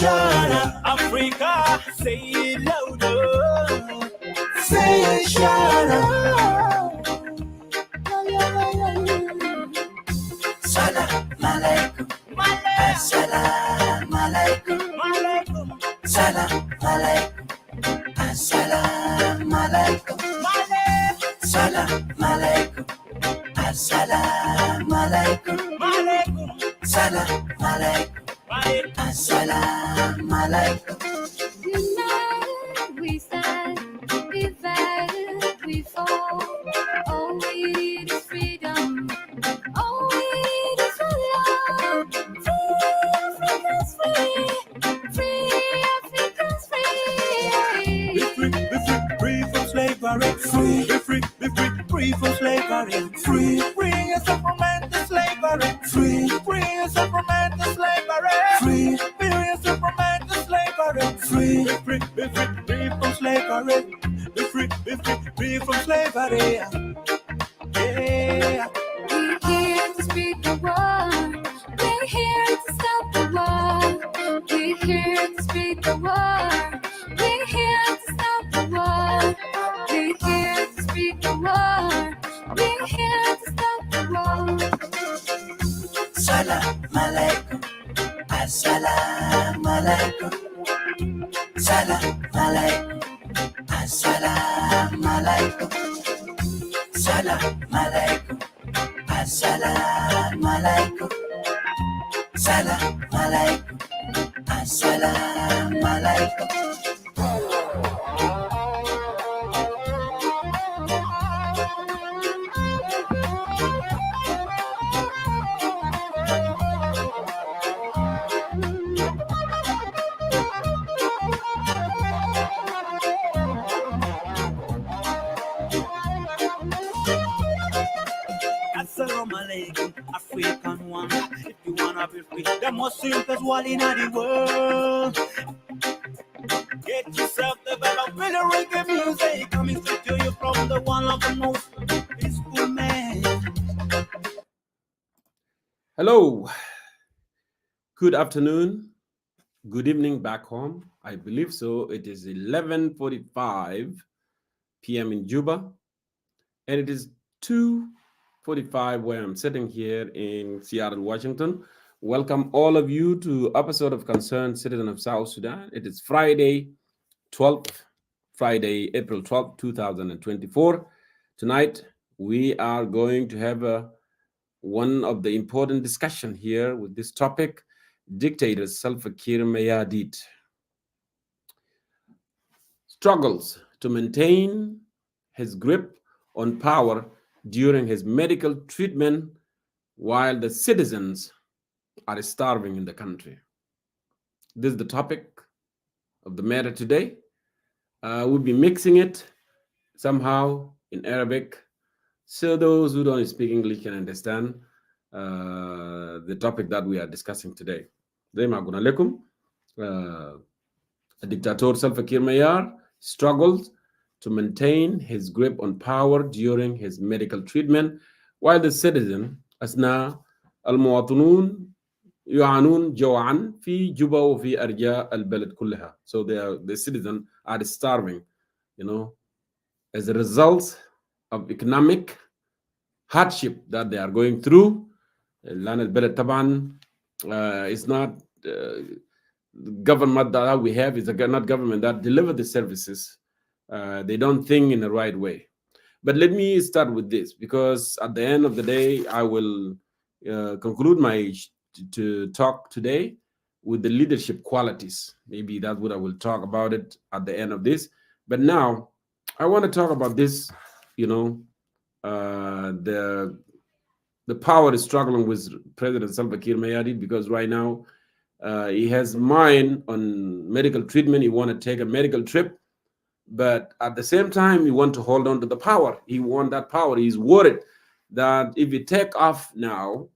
Shara, Africa, say it louder. Say Shara. Salam alaikum, assalamu alaikum, salam alaikum, assalamu alaikum, salam alaikum, assalamu alaikum, salam alaikum, assalamu alaikum. United we stand, divided we fall. All we need is freedom. All we need is love. Free Africans free. Free Africans free. Be free, be free, free from slavery. Free, be free, be free, free from slavery. Free, free yourself from mental slavery. Free, free yourself from mental slavery. Free, free yourself from mental slavery. Free, be free, be free, free from slavery. Be free, be free, free from slavery. Yeah. We're here to speak the word. We're here to stop the war. We're here to speak the word. We're here to stop the war. We're here to speak the word. We're here to stop the war. Salam alaikum, assalamu alaikum, salam alaikum, assalamu alaikum, salam alaikum, assalamu alaikum, salam alaikum, assalamu alaikum. Assalamu alaikum, African one. If you wanna be free, the most simplest one in the world. Get yourself the better with the reggae music coming straight to you from the one of the most peaceful man. Hello, good afternoon, good evening back home. I believe so. It is 11:45 p.m. in Juba, and it is 2:45 where I'm sitting here in Seattle, Washington. Welcome all of you to episode of Concerned Citizen of South Sudan. It is Friday, April 12th, 2024. Tonight, we are going to have one of the important discussion here with this topic, Dictator Slava Kiir Mayardit struggles to maintain his grip on power during his medical treatment while the citizens are starving in the country. This is the topic of the matter today. We'll be mixing it somehow in Arabic, so those who don't speak English can understand the topic that we are discussing today. زي ما قلنا لكم, Dictator Slava Kiir Mayardit struggles to maintain his grip on power during his medical treatment while the citizen أثناء المواطنون يعانون جوعا في جوبا وفي أرجاء البلد كلها. So the citizens are starving, as a result of economic hardship that they are going through. لأن البلد طبعا is not government that we have is not government that deliver the services. They don't think in the right way. But let me start with this, because at the end of the day, I will conclude my to talk today with the leadership qualities. Maybe that's what I will talk about it at the end of this. But now I want to talk about this, the power is struggling with President Salva Kiir Mayardit, because right now he has mind on medical treatment. He want to take a medical trip, but at the same time, he want to hold on to the power. He want that power. He's worried that if he take off now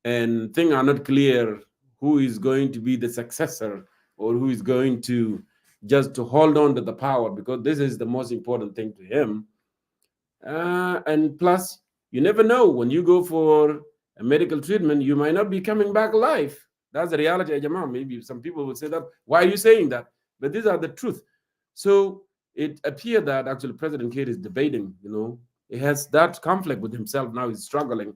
and things are not clear, who is going to be the successor, or who is going to just to hold on to the power, because this is the most important thing to him. And plus, you never know, when you go for a medical treatment, you might not be coming back alive. That's the reality, Jamal. Maybe some people would say that. Why are you saying that? But these are the truth. So it appeared that actually President Kiir is debating, he has that conflict with himself. Now he's struggling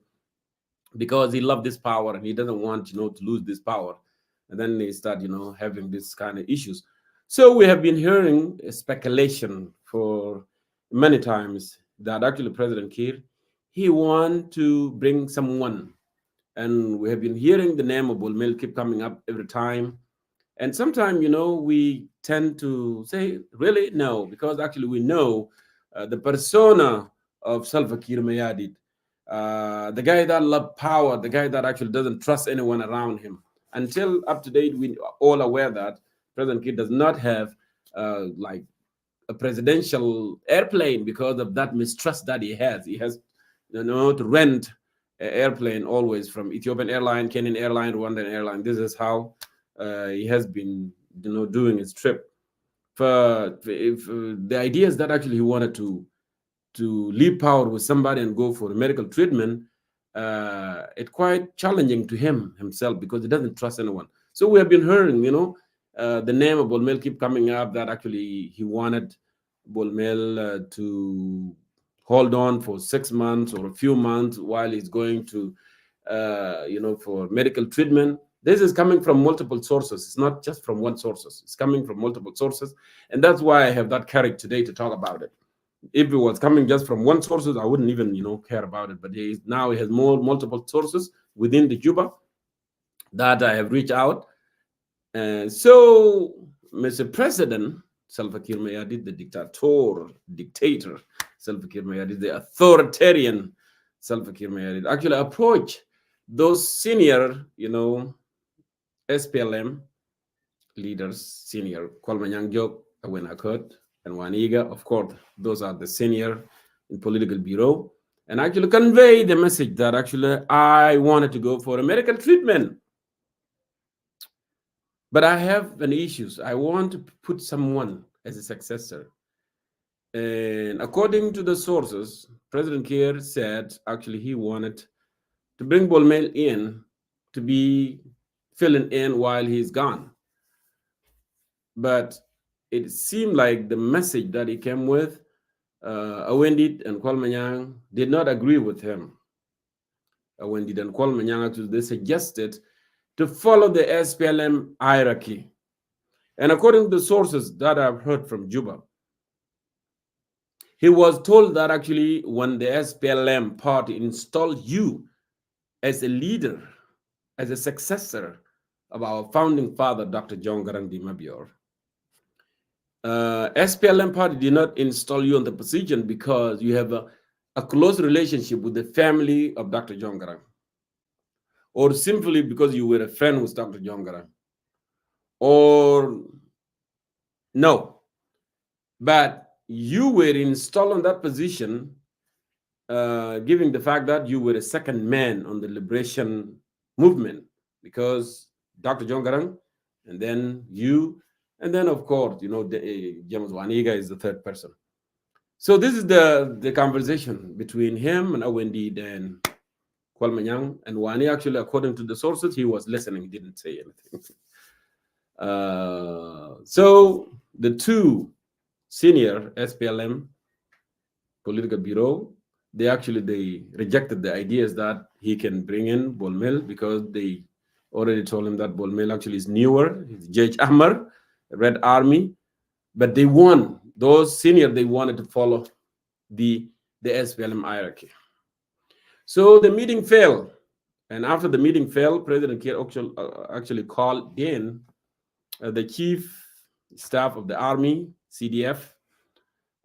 because he loved this power and he doesn't want, to lose this power. And then they start, having this kind of issues. So we have been hearing speculation for many times that actually President Kiir, he want to bring someone, and we have been hearing the name of Bulmel keep coming up every time. And sometimes, we tend to say, really? No, because actually we know the persona of Salva Kiir Mayardit, the guy that loves power, the guy that actually doesn't trust anyone around him. Until up to date, we are all aware that President Kiir does not have like a presidential airplane because of that mistrust that he has. He has, to rent an airplane always from Ethiopian Airline, Kenyan Airline, Rwandan Airline. This is how he has been, doing his trip. If the idea is that actually he wanted to leave power with somebody and go for medical treatment, it's quite challenging to himself because he doesn't trust anyone. So we have been hearing, the name of Bolmel keep coming up that actually he wanted Bolmel to hold on for 6 months or a few months while he's going to, for medical treatment. This is coming from multiple sources. It's not just from one source. It's coming from multiple sources. And that's why I have that courage today to talk about it. If it was coming just from one source, I wouldn't even, care about it. But now he has multiple sources within the Juba that I have reached out. So, Mr. President Salva Kiir Mayardit, the dictator Salva Kiir Mayardit, the authoritarian Salva Kiir Mayardit, actually approached those senior, SPLM leaders, senior Kwalmanyang Jok, Awen Akot, and Waniga. Of course, those are the senior in political bureau, and actually convey the message that actually I wanted to go for a medical treatment. But I have an issue. I want to put someone as a successor. And according to the sources, President Kiir said actually he wanted to bring Bolmel in to be filling in while he's gone. But it seemed like the message that he came with, Awendit and Kwalmanyang did not agree with him. Awendit and Kwalmanyang actually they suggested to follow the SPLM hierarchy. And according to the sources that I've heard from Juba, he was told that actually when the SPLM party installed you as a leader, as a successor of our founding father, Dr. John Garang Mabior, SPLM party did not install you on the position because you have a close relationship with the family of Dr. John Garang, or simply because you were a friend with Dr. John Garang, or no, but you were installed on that position, given the fact that you were a second man on the liberation movement, because Dr. John Garang, and then you, and then of course, James Waniga is the third person. So this is the conversation between him and Awendid and Kwalmanyang, and Wani actually, according to the sources, he was listening, he didn't say anything. So the two senior SPLM political bureau, they rejected the ideas that he can bring in Bolmel because they already told him that Bolmel actually is newer. He's Judge Ahmar, Red Army, but they won. Those senior, they wanted to follow the SPLM hierarchy. So the meeting failed, and after the meeting failed, President Kiir actually called in the chief staff of the army, CDF,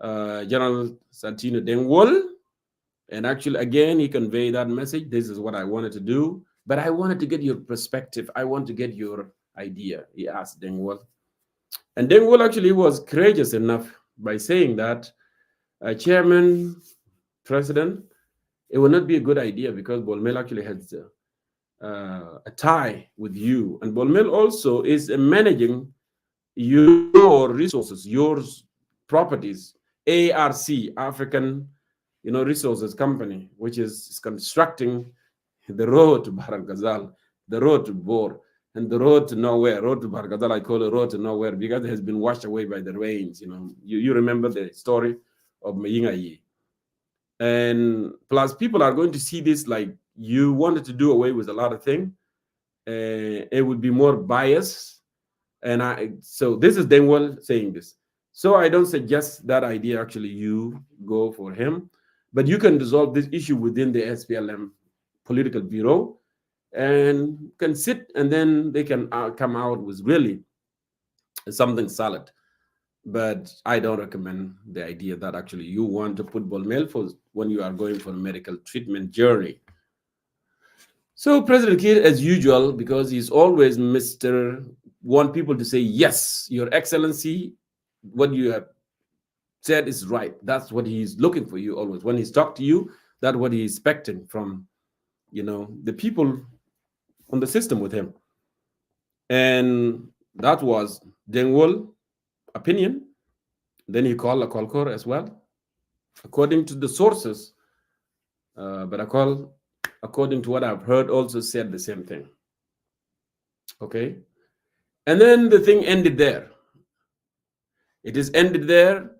General Santino Dengwol, and actually again he conveyed that message. This is what I wanted to do, but I wanted to get your perspective. I want to get your idea, he asked Dengwol. And Dengwol actually was courageous enough by saying that, Chairman, President, it would not be a good idea because Bolmel actually has a tie with you. And Bolmel also is managing your resources, your properties, ARC, African Resources Company, which is constructing the road to Bahr el Ghazal, the road to Bor, and the road to nowhere, road to Bargadal, I call it road to nowhere because it has been washed away by the rains. You remember the story of Mayinga. And plus, people are going to see this like you wanted to do away with a lot of things. It would be more biased. So this is Dengwell saying this. So I don't suggest that idea. Actually, you go for him, but you can resolve this issue within the SPLM political bureau and can sit, and then they can come out with really something solid. But I don't recommend the idea that actually you want to put Bolmel for when you are going for a medical treatment journey. So President Kiir, as usual, because he's always want people to say, yes, Your Excellency, what you have said is right. That's what he's looking for you always. When he's talked to you, that's what he's expecting from, the people on the system with him. And that was Dengwall opinion. Then he called Akolkor as well, according to the sources. But Akol, according to what I've heard, also said the same thing. Okay. And then the thing ended there. It is ended there.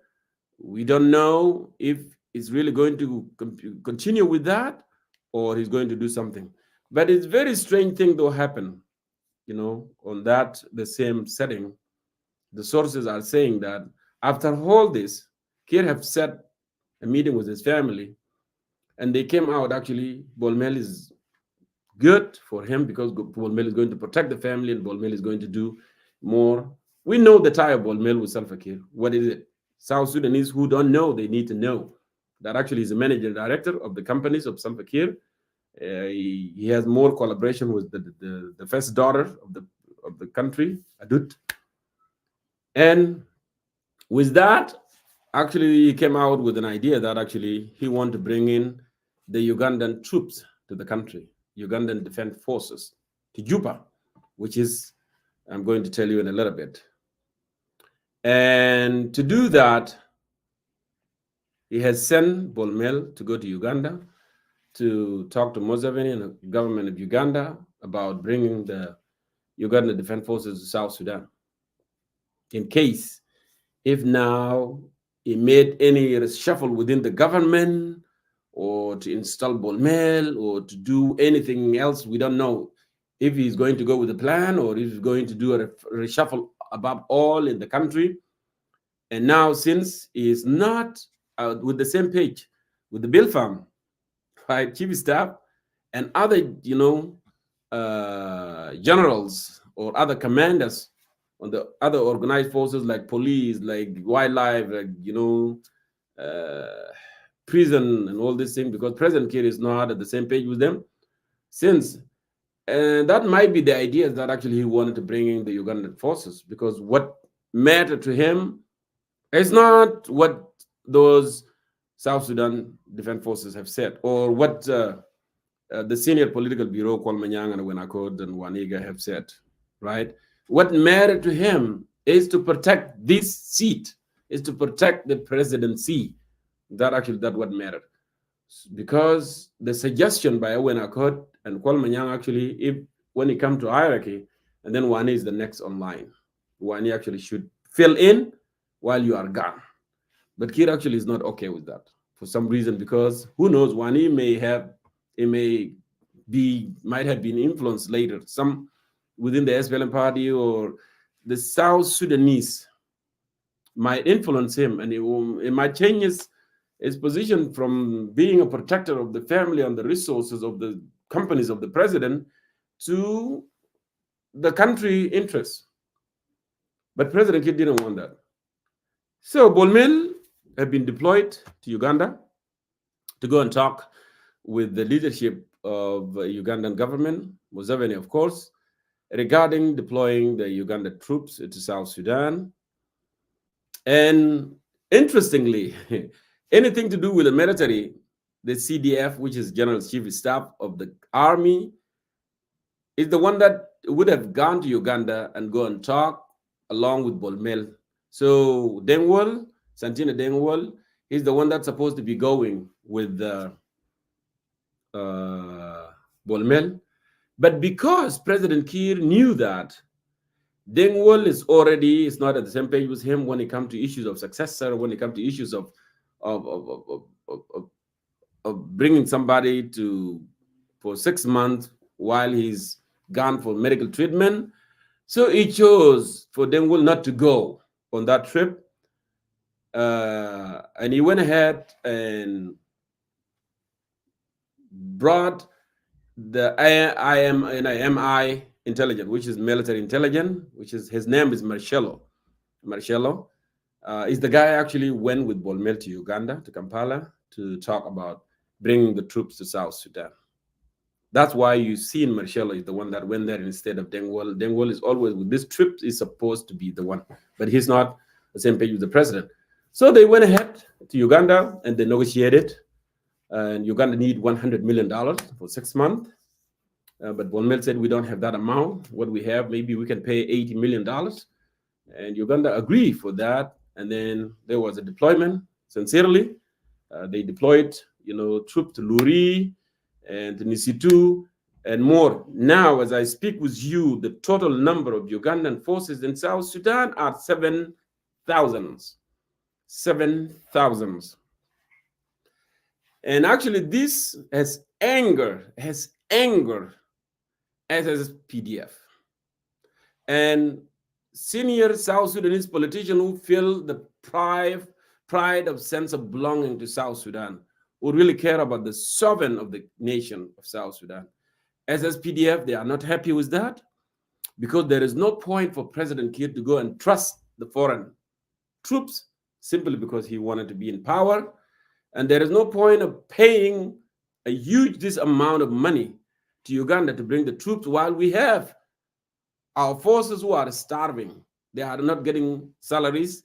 We don't know if he's really going to continue with that or he's going to do something. But it's very strange thing though happened, on the same setting. The sources are saying that after all this, Kiir have set a meeting with his family, and they came out actually, Bolmel is good for him because Bolmel is going to protect the family and Bolmel is going to do more. We know the tie of Bolmel with Salva Kiir. What is it? South Sudanese who don't know, they need to know that actually he's the manager director of the companies of Salva Kiir. He has more collaboration with the first daughter of the country, Adut. And with that, actually, he came out with an idea that actually he wanted to bring in the Ugandan troops to the country, Ugandan Defense Forces, to Juba, which is, I'm going to tell you in a little bit. And to do that, he has sent Bolmel to go to Uganda to talk to Museveni and the government of Uganda about bringing the Ugandan Defense Forces to South Sudan. In case, if now he made any reshuffle within the government or to install Bolmel or to do anything else, we don't know if he's going to go with the plan or if he's going to do a reshuffle above all in the country. And now, since he is not with the same page with the Bill Farm, right, chief of staff, and other, generals or other commanders on the other organized forces like police, like wildlife, like, prison and all these things, because President Kiir is not at the same page with them. And that might be the idea that actually he wanted to bring in the Ugandan forces, because what mattered to him is not what those South Sudan Defense Forces have said or what the senior political bureau, Kwalmanyang and Wenakod and Waniga, have said, right? What mattered to him is to protect this seat, is to protect the presidency. That what mattered. Because the suggestion by Owen Accord and Kwalmanyang actually, when it comes to hierarchy, and then Wani is the next online. Wani actually should fill in while you are gone. But Kiir actually is not okay with that for some reason, because who knows, Wani might have been influenced later, some within the SPLM party or the South Sudanese might influence him, and it might change his position from being a protector of the family and the resources of the companies of the president to the country interests. But President Kiir didn't want that. So Bolmel have been deployed to Uganda to go and talk with the leadership of the Ugandan government, Museveni, of course, regarding deploying the Uganda troops to South Sudan. And interestingly, anything to do with the military, the CDF, which is General Chief of Staff of the Army, is the one that would have gone to Uganda and go and talk along with Bolmel. So Dengwall, Santina Dengwall, is the one that's supposed to be going with Bolmel. But because President Kiir knew that Deng is not at the same page with him when it comes to issues of successor, when it comes to issues of, of, of, of, of of bringing somebody to for 6 months while he's gone for medical treatment. So he chose for Deng not to go on that trip. And he went ahead and brought the IMI intelligence, which is military intelligence, which is his name is Marcello. Marcello is the guy actually went with Bolmel to Uganda, to Kampala, to talk about bringing the troops to South Sudan. That's why you see in Marcello is the one that went there instead of Dengwall. Dengwall is always with this trip is supposed to be the one, but he's not the same page with the president. So they went ahead to Uganda and they negotiated. And Uganda need $100 million for 6 months. But Bonmel said, we don't have that amount. What we have, maybe we can pay $80 million. And Uganda agreed for that. And then there was a deployment, sincerely. They deployed, troops to Luri and to Nisitu and more. Now, as I speak with you, the total number of Ugandan forces in South Sudan are 7,000. 7,000. And actually, this has angered SSPDF and senior South Sudanese politicians who feel the pride of sense of belonging to South Sudan, who really care about the sovereignty of the nation of South Sudan. SSPDF, they are not happy with that because there is no point for President Kiir to go and trust the foreign troops simply because he wanted to be in power. And there is no point of paying a huge amount of money to Uganda to bring the troops while we have our forces who are starving. They are not getting salaries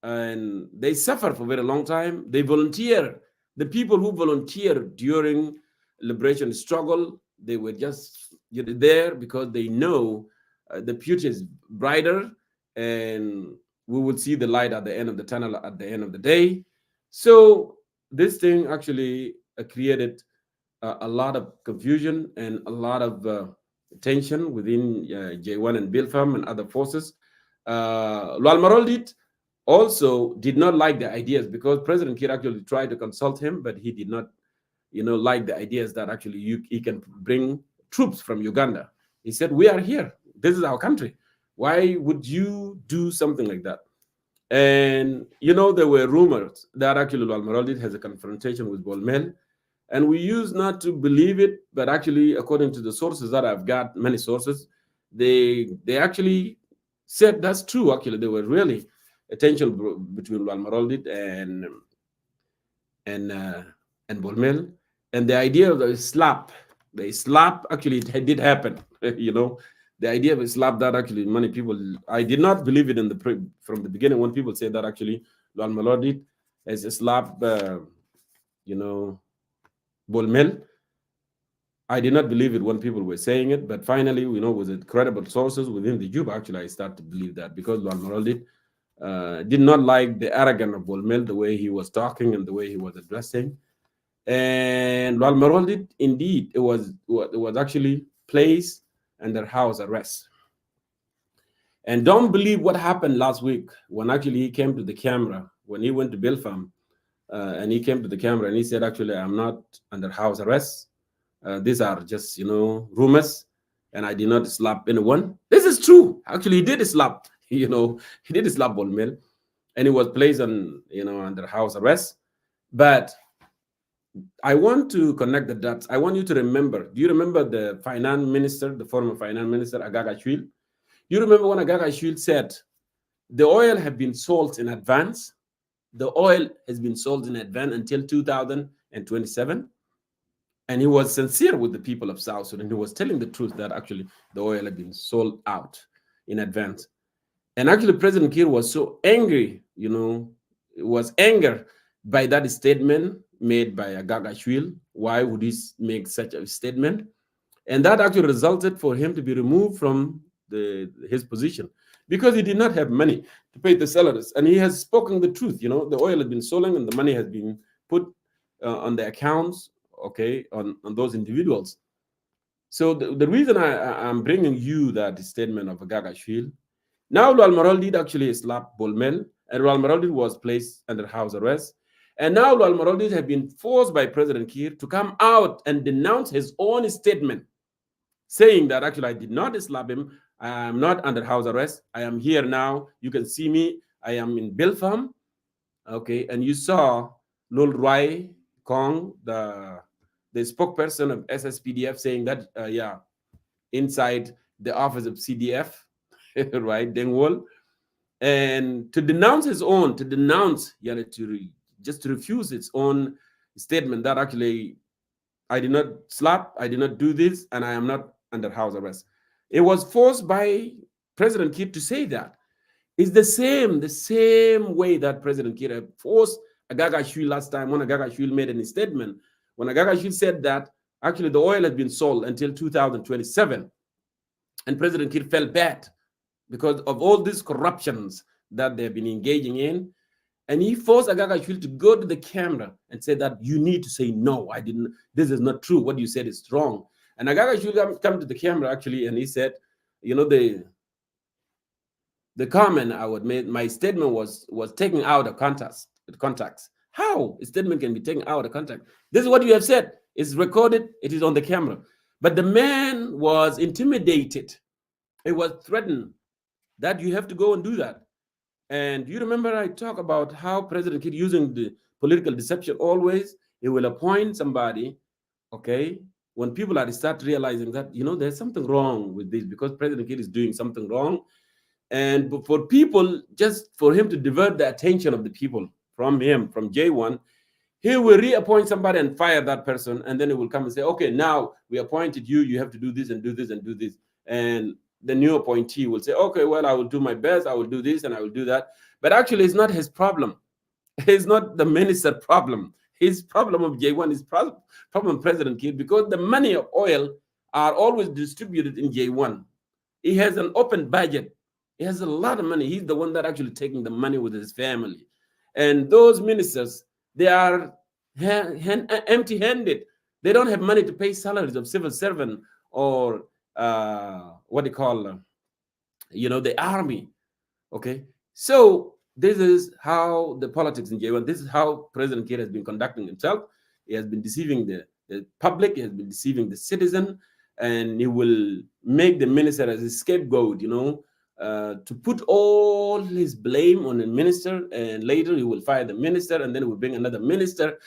and they suffer for a very long time. They volunteer. The people who volunteered during liberation struggle, they were just there because they know the future is brighter and we will see the light at the end of the tunnel at the end of the day. So this thing actually created a lot of confusion and a lot of tension within J1 and Bilfam and other forces. Lual Maroldit also did not like the ideas because President Kiir actually tried to consult him, but he did not, like the ideas that actually he can bring troops from Uganda. He said, we are here. This is our country. Why would you do something like that? And, there were rumors that actually Lual Maroldit has a confrontation with Bolmel. And we used not to believe it, but actually, according to the sources that I've got, many sources, they actually said that's true. Actually, there were really a tension between Lual Maroldit and Bolmel. And the idea of the slap actually it did happen. The idea of a slap that actually many people, I did not believe it from the beginning when people say that actually Lual Maroldit as a slap, Bolmel. I did not believe it when people were saying it, but finally, with the credible sources within the Juba, actually, I started to believe that because Lual Maroldit did not like the arrogance of Bolmel, the way he was talking and the way he was addressing. And Lual Maroldit, indeed, it was actually placed under house arrest. And don't believe what happened last week when actually he came to the camera, when he went to Bilfam, and he came to the camera and he said, actually, I'm not under house arrest. These are just, rumors, and I did not slap anyone. This is true. Actually, he did slap, he did slap Bolmel, and he was placed on, under house arrest. But I want to connect the dots. I want you to remember. Do you remember the finance minister, the former finance minister, Agagachwil? You remember when Agagachwil said, the oil had been sold in advance. The oil has been sold in advance until 2027. And he was sincere with the people of South Sudan. He was telling the truth that actually the oil had been sold out in advance. And actually, President Kiir was so angry, was angered by that statement made by Agagachwil. Why would he make such a statement? And that actually resulted for him to be removed from his position because he did not have money to pay the salaries. And he has spoken the truth. The oil has been sold and the money has been put on the accounts, okay, on those individuals. So the reason I'm bringing you that statement of Gagashvili, now Lual Moral did actually slap Bolmel, and Lual Moral was placed under house arrest. And now Lual Moral have been forced by President Kiir to come out and denounce his own statement, saying that actually I did not slap him. I am not under house arrest. I am here now. You can see me. I am in Bilfam. Okay, and you saw Lul Rai Kong, the spokesperson of SSPDF, saying that yeah, inside the office of CDF, right, Dengwol, and to denounce his own, to denounce, yeah, just to refuse its own statement that actually I did not slap, I did not do this, and I am not under house arrest. It was forced by President Kiir to say that. It's the same way that President Kiir forced Agagashvili last time when Agagashvili made a statement. When Agagashvili said that actually the oil has been sold until 2027, and President Kiir felt bad because of all these corruptions that they've been engaging in. And he forced Agagashvili to go to the camera and say that you need to say, no, I didn't, this is not true. What you said is wrong. And Agagashvili come to the camera actually, and he said, you know, the comment I would make, my statement was taken out of context. How a statement can be taken out of context? This is what you have said. It's recorded. It is on the camera. But the man was intimidated. It was threatened that you have to go and do that. And you remember I talk about how President Kiir using the political deception always, he will appoint somebody, okay, when people are start realizing that, you know, there's something wrong with this because President Kiir is doing something wrong. And for people, just for him to divert the attention of the people from him, from J1, he will reappoint somebody and fire that person. And then he will come and say, okay, now we appointed you, you have to do this and do this and do this. And the new appointee will say, okay, well, I will do my best. I will do this and I will do that. But actually, it's not his problem. It's not the minister's problem. His problem of J1 is problem President Kiir, because the money of oil are always distributed in J1. He has an open budget. He has a lot of money. He's the one that actually taking the money with his family. And those ministers, they are empty-handed. They don't have money to pay salaries of civil servant or what they call, you know, the army. Okay, so this is how the politics in J1. This is how President Kiir has been conducting himself. He has been deceiving the public. He has been deceiving the citizen, and he will make the minister as a scapegoat. You know, to put all his blame on the minister, and later he will fire the minister, and then he will bring another minister.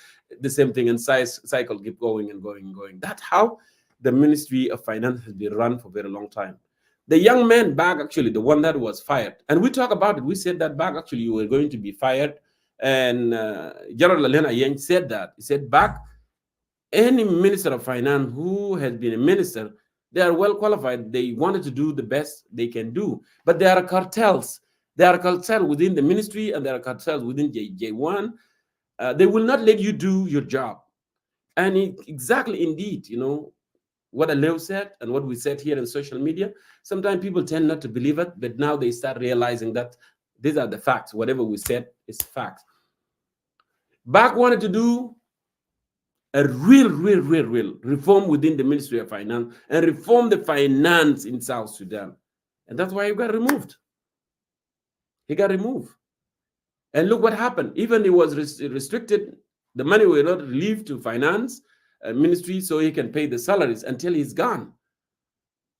The same thing, and cycle keep going and going and going. That's how the Ministry of Finance has been run for a very long time. The young man back, actually, the one that was fired, and we talk about it. We said that back, actually, you were going to be fired. And General Elena Yang said that. He said, back, any minister of finance who has been a minister, they are well qualified. They wanted to do the best they can do. But there are cartels. There are cartels within the ministry, and there are cartels within J1. They will not let you do your job. And exactly, indeed, you know, what Aleu said and what we said here in social media, sometimes people tend not to believe it, but now they start realizing that these are the facts. Whatever we said is facts. Bach wanted to do a real reform within the Ministry of Finance and reform the finance in South Sudan. And that's why he got removed. He got removed. And look what happened. Even he was restricted, the money will not leave to finance ministry so he can pay the salaries until he's gone.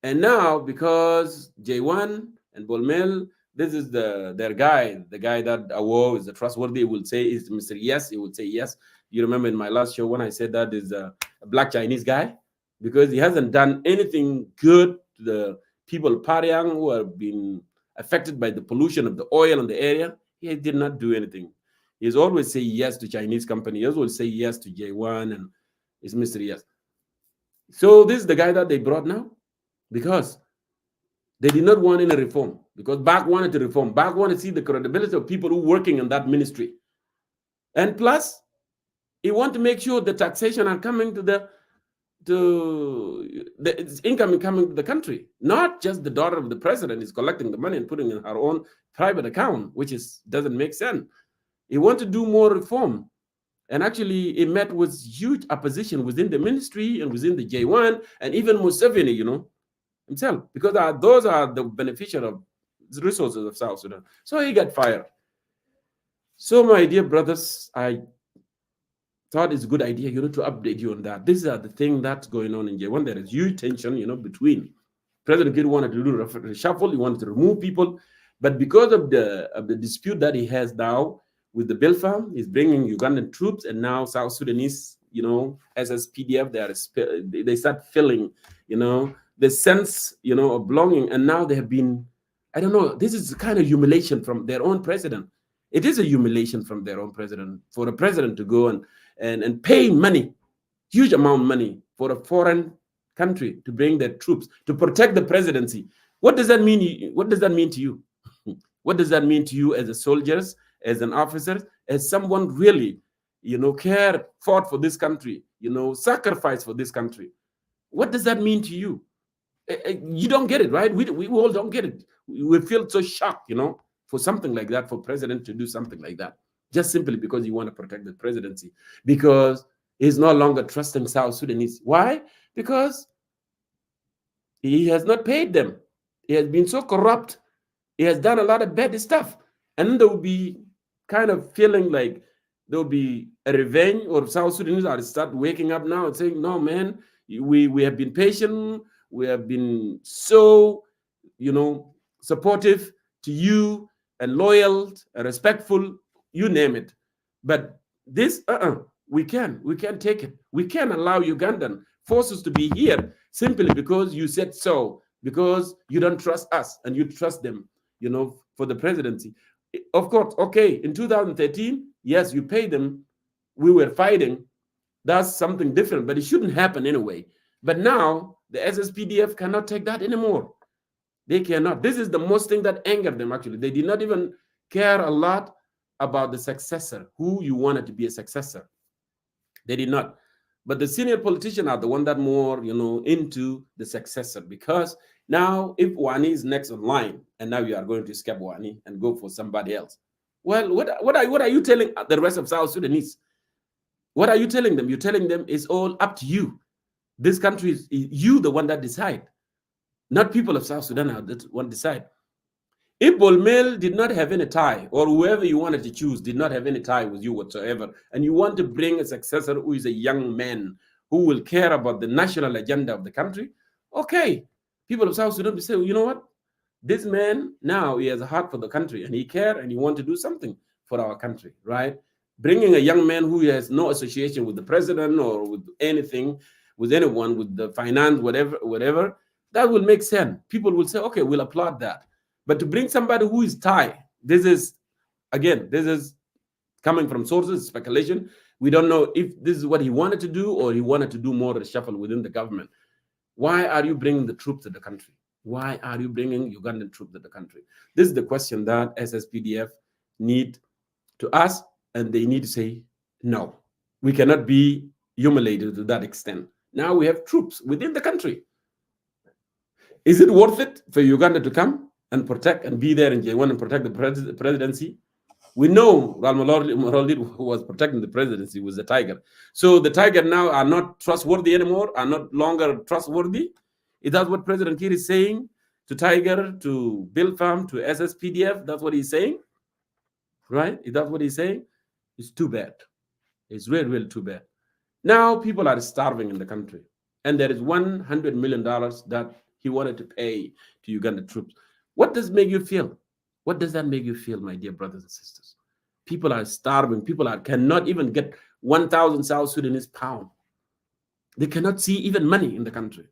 And now, because J1 and Bolmel, this is their guy, the guy that Awo is trustworthy, will say is Mr. Yes, he would say yes. You remember in my last show when I said that is a black Chinese guy, because he hasn't done anything good to the people of Pariang who have been affected by the pollution of the oil in the area. He did not do anything. He's always say yes to Chinese company. He always say yes to J1 and it's Mr. Yes. So this is the guy that they brought now, because they did not want any reform, because Bach wanted to reform. Bach wanted to see the credibility of people who are working in that ministry. And plus, he want to make sure the taxation are coming to the income coming to the country. Not just the daughter of the president is collecting the money and putting in her own private account, which doesn't make sense. He want to do more reform. And actually, it met with huge opposition within the ministry and within the J1 and even Museveni, himself, because those are the beneficiaries of the resources of South Sudan. So he got fired. So, my dear brothers, I thought it's a good idea, to update you on that. These are the thing that's going on in J1. There is huge tension, between President Kiir wanted to do a reshuffle, he wanted to remove people, but because of the dispute that he has now with the Belfam, he's bringing Ugandan troops, and now South Sudanese, SSPDF, they start feeling, the sense, of belonging, and now they have been, I don't know, this is kind of humiliation from their own president. It is a humiliation from their own president for a president to go and pay money, huge amount of money for a foreign country to bring their troops to protect the presidency. What does that mean? What does that mean to you? What does that mean to you as a soldiers, as an officer, as someone really, fought for this country, sacrificed for this country? What does that mean to you? You don't get it, right? We all don't get it. We feel so shocked, for something like that, for president to do something like that, just simply because you want to protect the presidency, because he's no longer trusting South Sudanese. Why? Because he has not paid them. He has been so corrupt. He has done a lot of bad stuff. And then there will be kind of feeling like there will be a revenge, or South Sudanese are start waking up now and saying, no, man, we have been patient. We have been so, supportive to you and loyal and respectful, you name it. But this, we can't take it. We can't allow Ugandan forces to be here simply because you said so, because you don't trust us and you trust them, for the presidency. Of course, okay, in 2013, yes, you paid them. We were fighting. That's something different, but it shouldn't happen anyway. But now the SSPDF cannot take that anymore. They cannot. This is the most thing that angered them, actually. They did not even care a lot about the successor, who you wanted to be a successor. They did not. But the senior politicians are the one that more, into the successor, because now if Wani is next in line, and now you are going to skip Wani and go for somebody else, well, what are you telling the rest of South Sudanese? What are you telling them? You're telling them it's all up to you. This country is you, the one that decide, not people of South Sudan are the one decide. If Bolmel did not have any tie, or whoever you wanted to choose did not have any tie with you whatsoever, and you want to bring a successor who is a young man who will care about the national agenda of the country, okay, people of South Sudan will say, well, you know what? This man now, he has a heart for the country, and he cares, and he wants to do something for our country, right? Bringing a young man who has no association with the president or with anything, with anyone, with the finance, whatever, that will make sense. People will say, okay, we'll applaud that. But to bring somebody who is Thai, this is coming from sources, speculation. We don't know if this is what he wanted to do, or he wanted to do more reshuffle within the government. Why are you bringing the troops to the country? Why are you bringing Ugandan troops to the country? This is the question that SSPDF need to ask, and they need to say, no, we cannot be humiliated to that extent. Now we have troops within the country. Is it worth it for Uganda to come and protect and be there in J1 and protect the presidency? We know Ralmalordi was protecting the presidency with the Tiger. So the Tiger now are not trustworthy anymore, are not longer trustworthy. Is that what President Kiir is saying to Tiger, to Bilfam, to SSPDF? That's what he's saying, right? Is that what he's saying? It's too bad. It's really, really too bad. Now people are starving in the country, and there is $100 million that he wanted to pay to Uganda troops. What does make you feel? What does that make you feel, my dear brothers and sisters? People are starving. People cannot even get 1,000 South Sudanese pound. They cannot see even money in the country.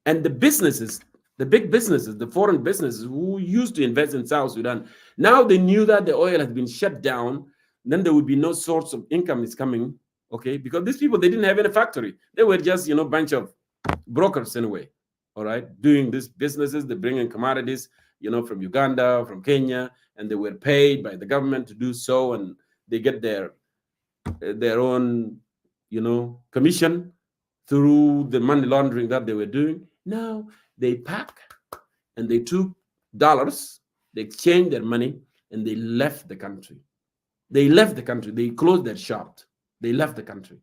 And the businesses, the big businesses, the foreign businesses who used to invest in South Sudan, now they knew that the oil has been shut down. Then there would be no source of income is coming, okay? Because these people, they didn't have any factory. They were just, a bunch of brokers anyway, all right? Doing these businesses, they bring in commodities, from Uganda, from Kenya, and they were paid by the government to do so, and they get their own, commission through the money laundering that they were doing. Now they pack and they took dollars, they exchanged their money, and they left the country. They left the country. They closed their shop. They left the country.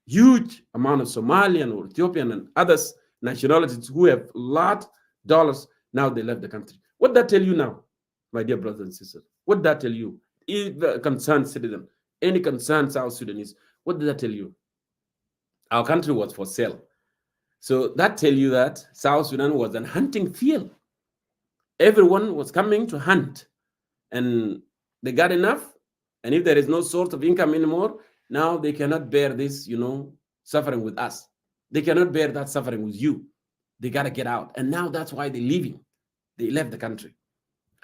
Huge amount of Somalian or Ethiopian and others nationalities who have a lot dollars, now they left the country. What that tell you now, my dear brothers and sisters? What that tell you? If the concerned citizen, any concerned South Sudanese, what did that tell you? Our country was for sale. So that tell you that South Sudan was a hunting field. Everyone was coming to hunt, and they got enough. And if there is no source of income anymore, now they cannot bear this, suffering with us. They cannot bear that suffering with you. They got to get out. And now that's why they're leaving. They left the country.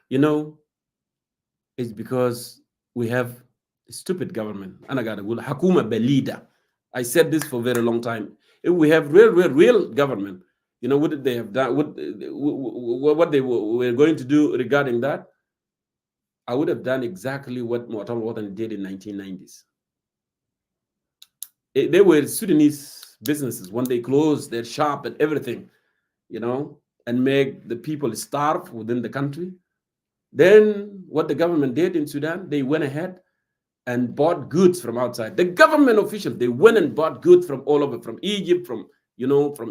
It's because we have a stupid government. Hakuma belida. I said this for a very long time. If we have real government, what did they have done? What they were going to do regarding that? I would have done exactly what Muatam Watan did in 1990s. They were Sudanese businesses when they closed their shop and everything, and make the people starve within the country. Then what the government did in Sudan, they went ahead and bought goods from outside. The government officials, they went and bought goods from all over, from Egypt, from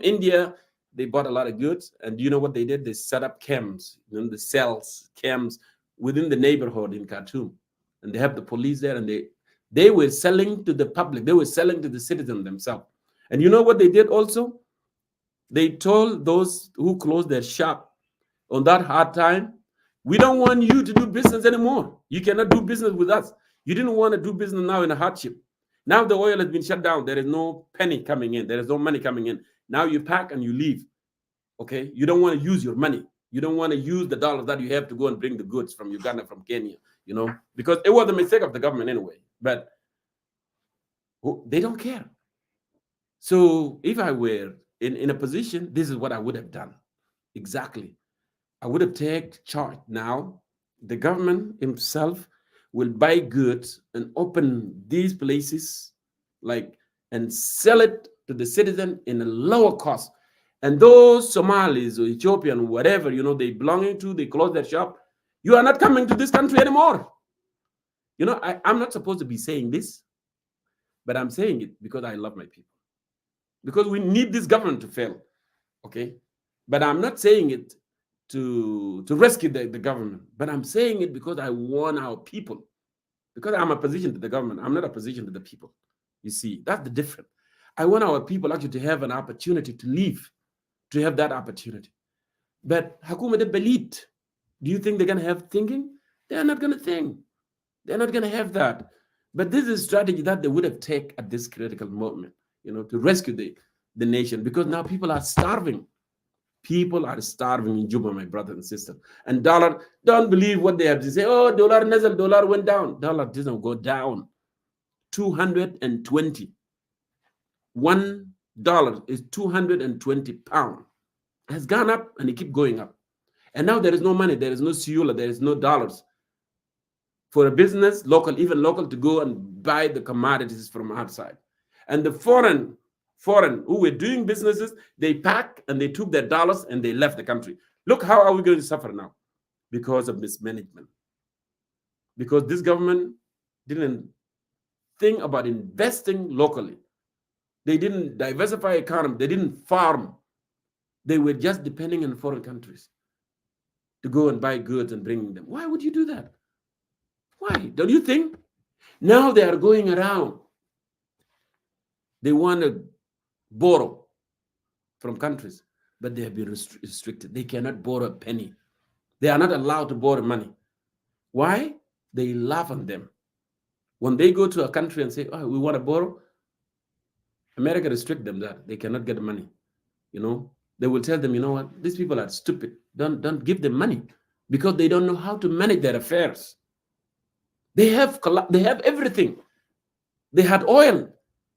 India. They bought a lot of goods. And you know what they did? They set up camps, the cells, camps within the neighborhood in Khartoum. And they have the police there, and they were selling to the public. They were selling to the citizens themselves. And you know what they did also? They told those who closed their shop on that hard time, we don't want you to do business anymore. You cannot do business with us. You didn't want to do business now in a hardship. Now the oil has been shut down. There is no penny coming in. There is no money coming in. Now you pack and you leave. Okay? You don't want to use your money. You don't want to use the dollars that you have to go and bring the goods from Uganda, from Kenya, because it was a mistake of the government anyway. But they don't care. So if I were in a position, this is what I would have done. Exactly. I would have taken charge. Now, the government himself will buy goods and open these places, and sell it to the citizen in a lower cost. And those Somalis or Ethiopian, whatever, they belonging to, they close their shop. You are not coming to this country anymore. I'm not supposed to be saying this, but I'm saying it because I love my people. Because we need this government to fail, okay? But I'm not saying it to rescue the government, but I'm saying it because I want our people. Because I'm opposition to the government, I'm not opposition to the people. You see, that's the difference. I want our people actually to have an opportunity to live, to have that opportunity. But Hakuma de Belit, do you think they're going to have thinking? They're not going to think. They're not going to have that. But this is a strategy that they would have taken at this critical moment, to rescue the nation, because now people are starving. People are starving in Juba, my brother and sister. And dollar, don't believe what they have to say. Oh, dollar went down. Dollar doesn't go down. 220. $1 is 220 pounds. It has gone up and it keeps going up. And now there is no money, there is no siula, there is no dollars for a business, even local, to go and buy the commodities from outside. And the foreign who were doing businesses, they packed and they took their dollars and they left the country. Look, how are we going to suffer now? Because of mismanagement. Because this government didn't think about investing locally. They didn't diversify economy. They didn't farm. They were just depending on foreign countries to go and buy goods and bring them. Why would you do that? Why? Don't you think? Now they are going around. They want to borrow from countries, but they have been restricted. They cannot borrow a penny. They are not allowed to borrow money. Why? They laugh on them. When they go to a country and say, oh, we want to borrow, America restrict them that they cannot get money. They will tell them, you know what, these people are stupid. Don't give them money, because they don't know how to manage their affairs. They have everything. They had oil.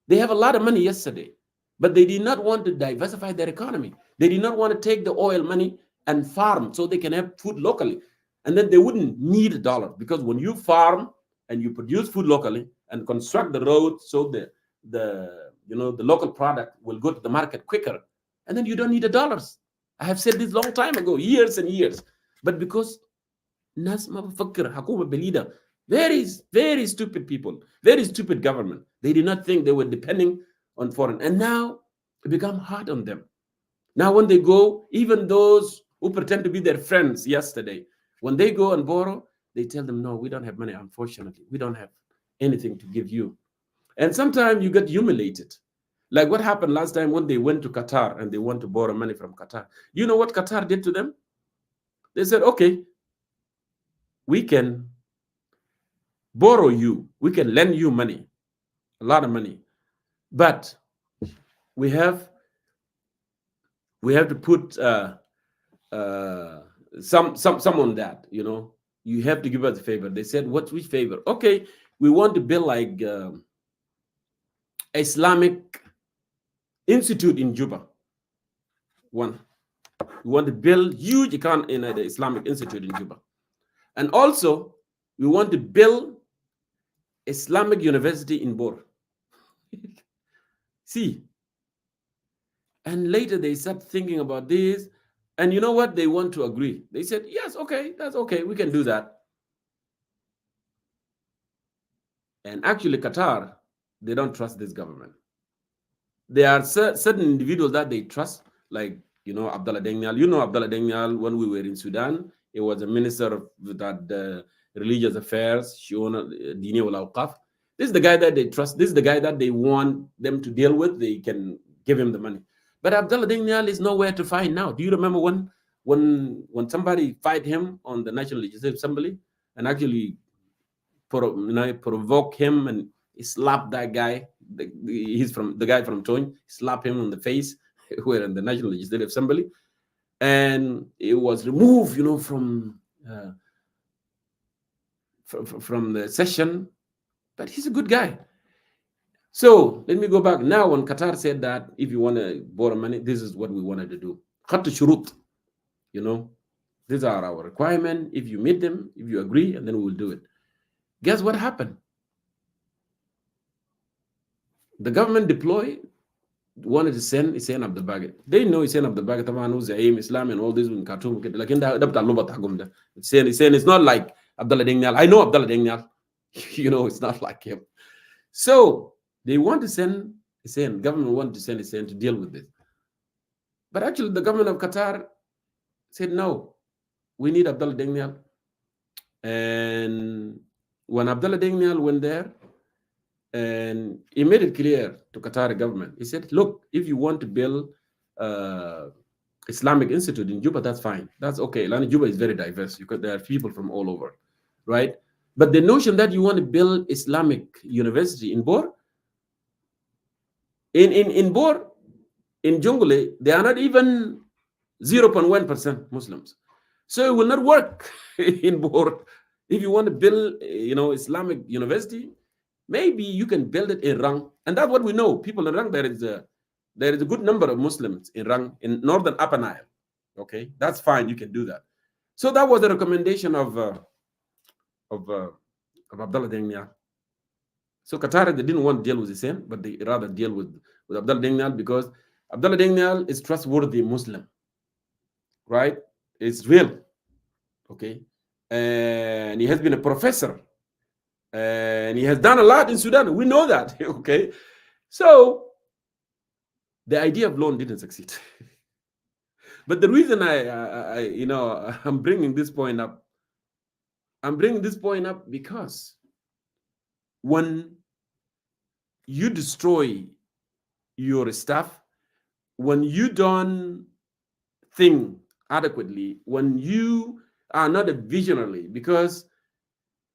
They have a lot of money yesterday, but they did not want to diversify their economy. They did not want to take the oil money and farm so they can have food locally. And then they wouldn't need a dollar, because when you farm and you produce food locally and construct the road so the local product will go to the market quicker, and then you don't need the dollars. I have said this long time ago, years and years. But because Nas Mafakir, Hakuma Belida, Very, very stupid people, very stupid government. They did not think they were depending on foreign. And now it become hard on them. Now when they go, even those who pretend to be their friends yesterday, when they go and borrow, they tell them, no, we don't have money, unfortunately. We don't have anything to give you. And sometimes you get humiliated. Like what happened last time when they went to Qatar and they want to borrow money from Qatar. You know what Qatar did to them? They said, okay, we can borrow you, we can lend you money, a lot of money, but we have to put some on that. You have to give us a favor. They said, which favor? Okay, we want to build like Islamic Institute in Juba. One, we want to build huge account in the Islamic Institute in Juba, and also we want to build Islamic University in Bor. See, and later they start thinking about this, and you know what? They want to agree. They said, yes, okay, that's okay, we can do that. And actually, Qatar, they don't trust this government. There are certain individuals that they trust, like, Abdallah Dengyal. You know Abdallah Dengyal, when we were in Sudan, he was a minister of that religious affairs, Dini wal Awqaf. This is the guy that they trust. This is the guy that they want them to deal with. They can give him the money. But Abdallah Dengyal is nowhere to find now. Do you remember when somebody fight him on the National Legislative Assembly and actually provoke him and slap that guy? He's the guy from Tony. Slap him on the face. We're in the National Legislative Assembly, and it was removed, from the session. But he's a good guy. So let me go back now. When Qatar said that if you want to borrow money, this is what we wanted to do. Khat shurut, these are our requirements. If you meet them, if you agree, and then we will do it. Guess what happened? The government wanted to send Hussein Abdul Baghet. They know Hussein Abdul Baghet, Taman, who's Islam and all this in Khartoum. Like in the Hussein, it's not like Abdallah Dengyal. I know Abdallah Dengyal. It's not like him. So they want to send Hussein, government wanted to send Hussein to deal with this. But actually, the government of Qatar said, no, we need Abdallah Dengyal. And when Abdallah Dengyal went there, and he made it clear to Qatari government, he said, look, if you want to build Islamic Institute in Juba, that's fine. That's okay. Juba is very diverse. There are people from all over, right? But the notion that you want to build Islamic University in Bor, in Bor, in Jungule, they are not even 0.1% Muslims. So it will not work in Bor. If you want to build, Islamic University, maybe you can build it in Rang. And that's what we know. People in Rang, there is a good number of Muslims in Rang, in northern Upper Nile. Okay, that's fine. You can do that. So that was the recommendation of Abdallah Dengyal. So Qatar, they didn't want to deal with Hussein, but they rather deal with Abdallah Dengyal, because Abdallah Dengyal is trustworthy Muslim, right? It's real, okay? And he has been a professor, and he has done a lot in Sudan. We know that, okay? So the idea of loan didn't succeed. But the reason I'm bringing this point up, because when you destroy your stuff, when you don't think adequately, when you are not a visionary, because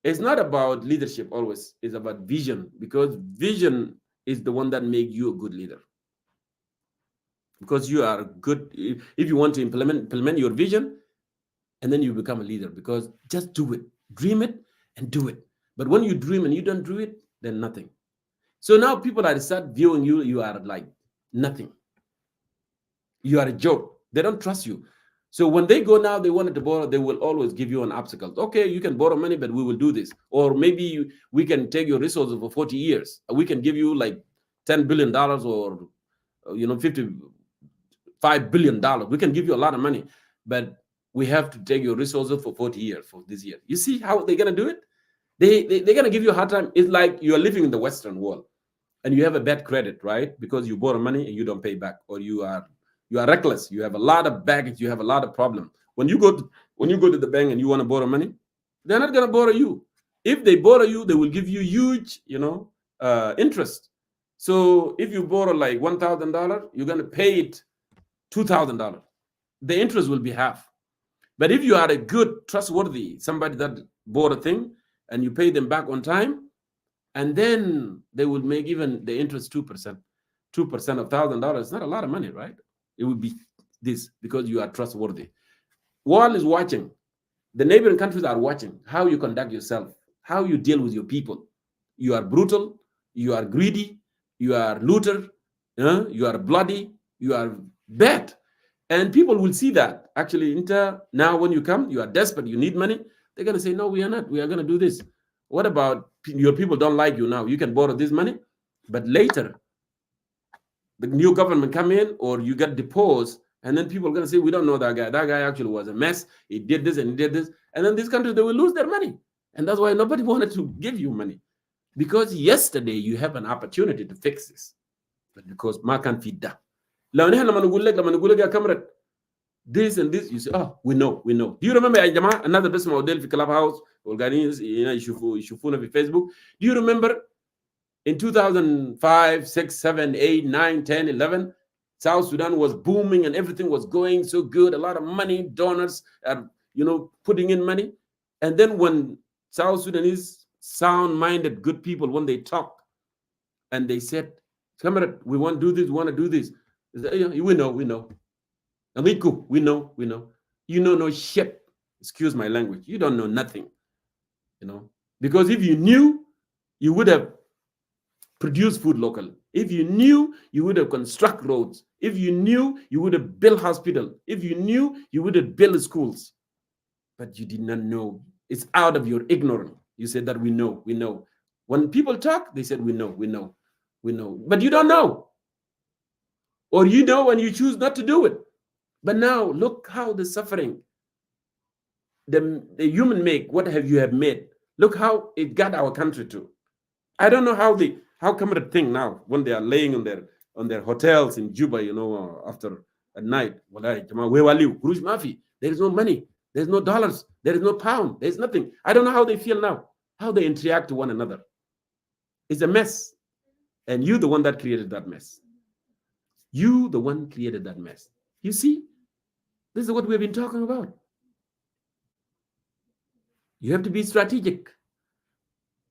it's not about leadership always, it's about vision, because vision is the one that makes you a good leader. Because you are good, if you want to implement your vision, and then you become a leader, because just do it, dream it and do it. But when you dream and you don't do it, then nothing. So now people are start viewing you, you are like nothing. You are a joke. They don't trust you. So when they go now, they wanted to borrow, they will always give you an obstacle. Okay, you can borrow money, but we will do this. Or maybe we can take your resources for 40 years. We can give you like $10 billion or, $55 billion. We can give you a lot of money, but we have to take your resources for 40 years for this year. You see how they're going to do it? They're gonna give you a hard time. It's like you are living in the Western world and you have a bad credit, right? Because you borrow money and you don't pay back, or you are reckless. You have a lot of baggage. You have a lot of problem. When you go to the bank and you want to borrow money, they're not gonna borrow you. If they borrow you, they will give you huge, interest. So if you borrow like $1,000, you're gonna pay it $2,000. The interest will be half. But if you are a good, trustworthy somebody that bought a thing and you pay them back on time, and then they will make even the interest 2%. 2% of $1,000 is not a lot of money, right? It would be this because you are trustworthy. World is watching. The neighboring countries are watching how you conduct yourself, how you deal with your people. You are brutal, you are greedy, you are looter, you are bloody, you are bad. And people will see that. Actually, now when you come, you are desperate, you need money. They're going to say, no, we are not. We are going to do this. What about your people don't like you now? You can borrow this money, but later the new government come in or you get deposed, and then people are going to say, we don't know that guy. That guy actually was a mess. He did this and he did this. And then these countries, they will lose their money. And that's why nobody wanted to give you money. Because yesterday you have an opportunity to fix this. But because ma can feed that. This and this, you say, oh, we know. Do you remember another best model for Clubhouse? يشوفونا في Facebook. Do you remember in 2005, 6, 7, 8, 9, 10, 11, South Sudan was booming and everything was going so good. A lot of money, donors are, putting in money. And then when South Sudanese sound-minded good people, when they talk and they said, Comrade, we want to do this, we want to do this. They say, yeah, we know. Amiku, we know. You know no shit. Excuse my language. You don't know nothing. Because if you knew, you would have produced food locally. If you knew, you would have construct roads. If you knew, you would have built hospital. If you knew, you would have built schools. But you did not know. It's out of your ignorance. You said that we know. When people talk, they said we know. But you don't know. Or you know and you choose not to do it. But now look how the suffering, the human make, what have you have made? Look how it got our country to. I don't know how come the thing now when they are laying on their hotels in Juba, after a night. There is no money, there's no dollars, there is no pound, there's nothing. I don't know how they feel now, how they interact to one another. It's a mess. And you the one that created that mess. You the one created that mess. You see, this is what we've been talking about. You have to be strategic.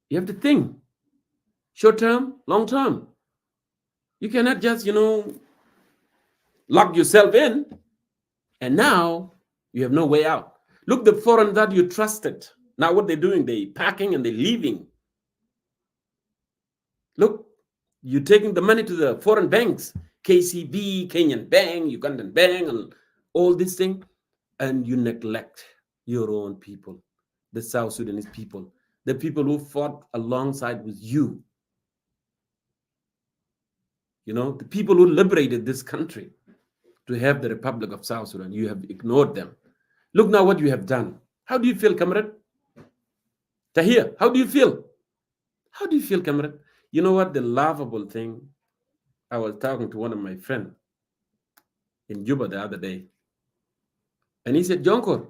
You have to think short term, long term. You cannot just, lock yourself in and now you have no way out. Look, the foreign that you trusted, now what they're doing, they packing and they're leaving. Look, you're taking the money to the foreign banks, KCB, Kenyan Bank, Ugandan Bank, and all these things, and you neglect your own people, the South Sudanese people, the people who fought alongside with you. The people who liberated this country to have the Republic of South Sudan. You have ignored them. Look now what you have done. How do you feel, comrade? Tahir, how do you feel? How do you feel, comrade? You know what? The laughable thing, I was talking to one of my friends in Juba the other day. And he said, Jonkor,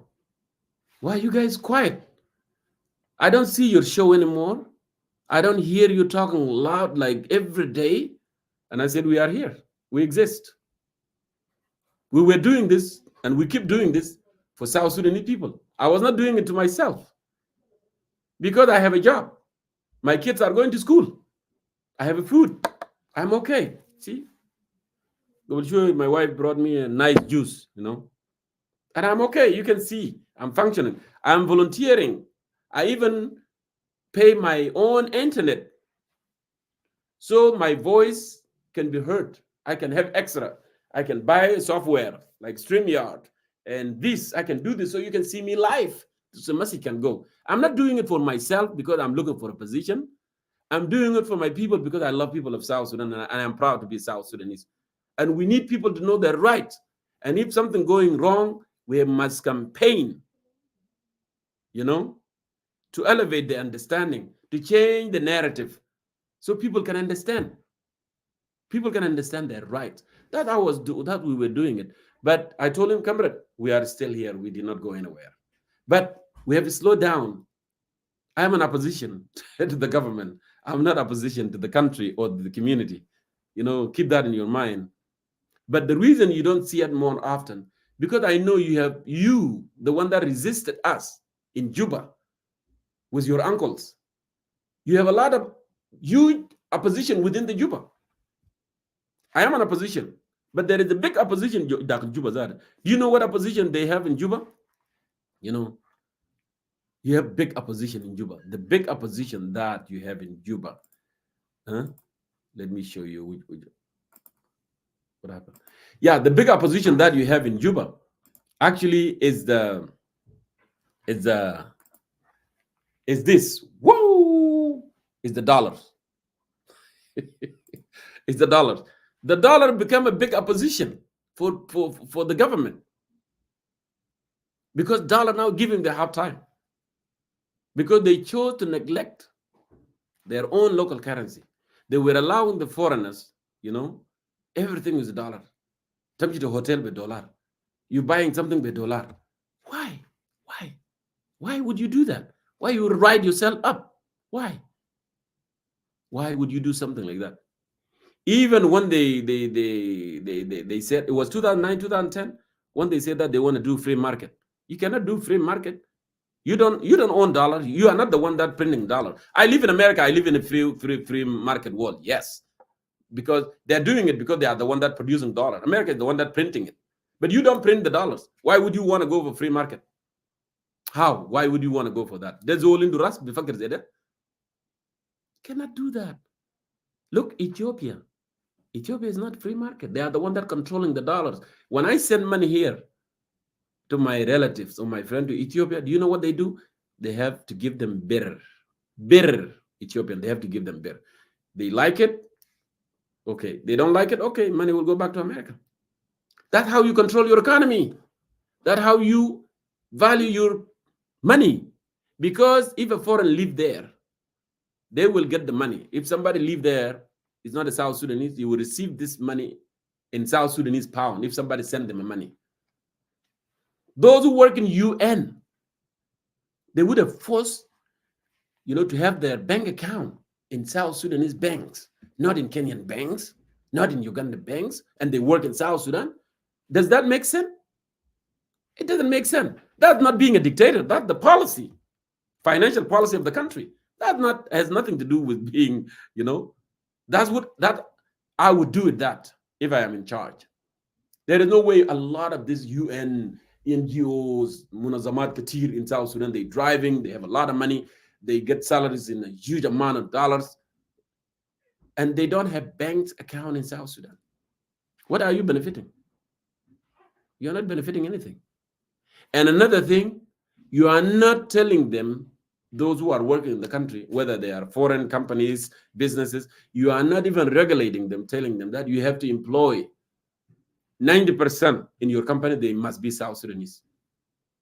why are you guys quiet? I don't see your show anymore. I don't hear you talking loud like every day. And I said, we are here. We exist. We were doing this and we keep doing this for South Sudanese people. I was not doing it to myself because I have a job. My kids are going to school. I have a food. I'm okay. See? I will show you, my wife brought me a nice juice, and I'm okay. You can see I'm functioning. I'm volunteering. I even pay my own internet so my voice can be heard. I can have extra. I can buy software like StreamYard and this. I can do this so you can see me live. So much it can go. I'm not doing it for myself because I'm looking for a position. I'm doing it for my people because I love people of South Sudan and I'm proud to be South Sudanese. And we need people to know their rights. And if something going wrong, we must campaign, to elevate the understanding, to change the narrative so people can understand. People can understand their rights. That we were doing it. But I told him, comrade, we are still here. We did not go anywhere. But we have to slow down. I am an opposition to the government. I'm not opposition to the country or the community. Keep that in your mind. But the reason you don't see it more often, because I know you, the one that resisted us in Juba, with your uncles. You have a lot of huge opposition within the Juba. I am an opposition, but there is a big opposition that Juba. Do you know what opposition they have in Juba? You have big opposition in Juba. The big opposition that you have in Juba. Let me show you what happened. Yeah, the big opposition that you have in Juba actually is this. Whoa! Is the dollars. It's the dollars. The dollar became a big opposition for the government, because dollar now giving the hard time, because they chose to neglect their own local currency. They were allowing the foreigners, everything is a dollar. Take you to a hotel with dollar. You're buying something with dollar. Why? Why would you do that? Why you would ride yourself up? Why would you do something like that? Even when they said, it was 2009, 2010, when they said that they want to do free market. You cannot do free market. You don't own dollar. You are not the one that printing dollar. I live in America. I live in a free market world. Yes, because they're doing it because they are the one that producing dollar. America is the one that printing it. But you don't print the dollars. Why would you want to go for free market? How? Why would you want to go for that? There's all into us. Cannot do that. Look, Ethiopia is not free market. They are the one that controlling the dollars. When I send money here to my relatives or my friend to Ethiopia, do you know what they do? They have to give them better Ethiopian. They have to give them better. They like it, okay. They don't like it, okay. Money will go back to America. That's how you control your economy. That's how you value your money. Because if a foreign live there, they will get the money. If somebody live there, it's not a South Sudanese, you will receive this money in South Sudanese pound if somebody send them money. Those who work in UN, they would have forced, to have their bank account in South Sudanese banks, not in Kenyan banks, not in Uganda banks, and they work in South Sudan. Does that make sense? It doesn't make sense. That's not being a dictator. That's the policy, financial policy of the country. That has nothing to do with being, that I would do it that if I am in charge. There is no way a lot of these UN NGOs, Munazamat Katir in South Sudan, they're driving, they have a lot of money, they get salaries in a huge amount of dollars, and they don't have bank account in South Sudan. What are you benefiting? You're not benefiting anything. And another thing, you are not telling them, those who are working in the country, whether they are foreign companies, businesses, you are not even regulating them, telling them that you have to employ 90% in your company, they must be South Sudanese.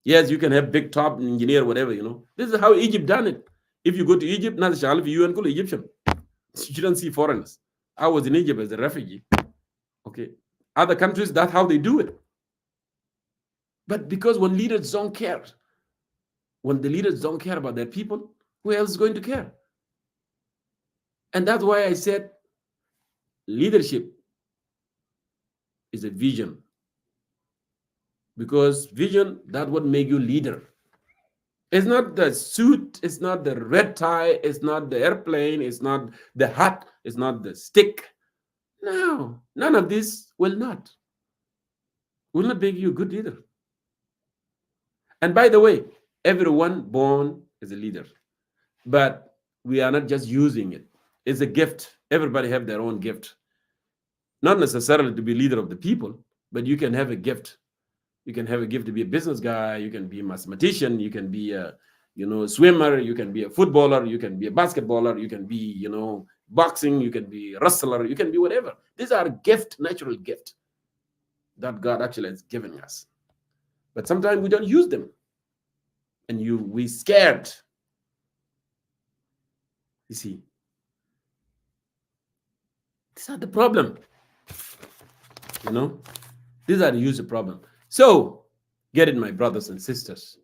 Yes, you can have big top engineer, whatever, This is how Egypt done it. If you go to Egypt, not you and Egyptian. You don't see foreigners. I was in Egypt as a refugee. Okay. Other countries, that's how they do it. But because when leaders don't care, when the leaders don't care about their people, who else is going to care? And that's why I said leadership is a vision. Because vision, that would make you leader. It's not the suit, it's not the red tie, it's not the airplane, it's not the hat, it's not the stick. No, none of this will not make you a good leader. And by the way, everyone born is a leader, but we are not just using it. It's a gift. Everybody have their own gift. Not necessarily to be leader of the people, but you can have a gift. You can have a gift to be a business guy. You can be a mathematician. You can be a, swimmer. You can be a footballer. You can be a basketballer. You can be, boxing. You can be a wrestler. You can be whatever. These are gift, natural gift that God actually has given us. But sometimes we don't use them. And we scared You see, these are the problem. You know, these are the huge problem. So get it, my brothers and sisters.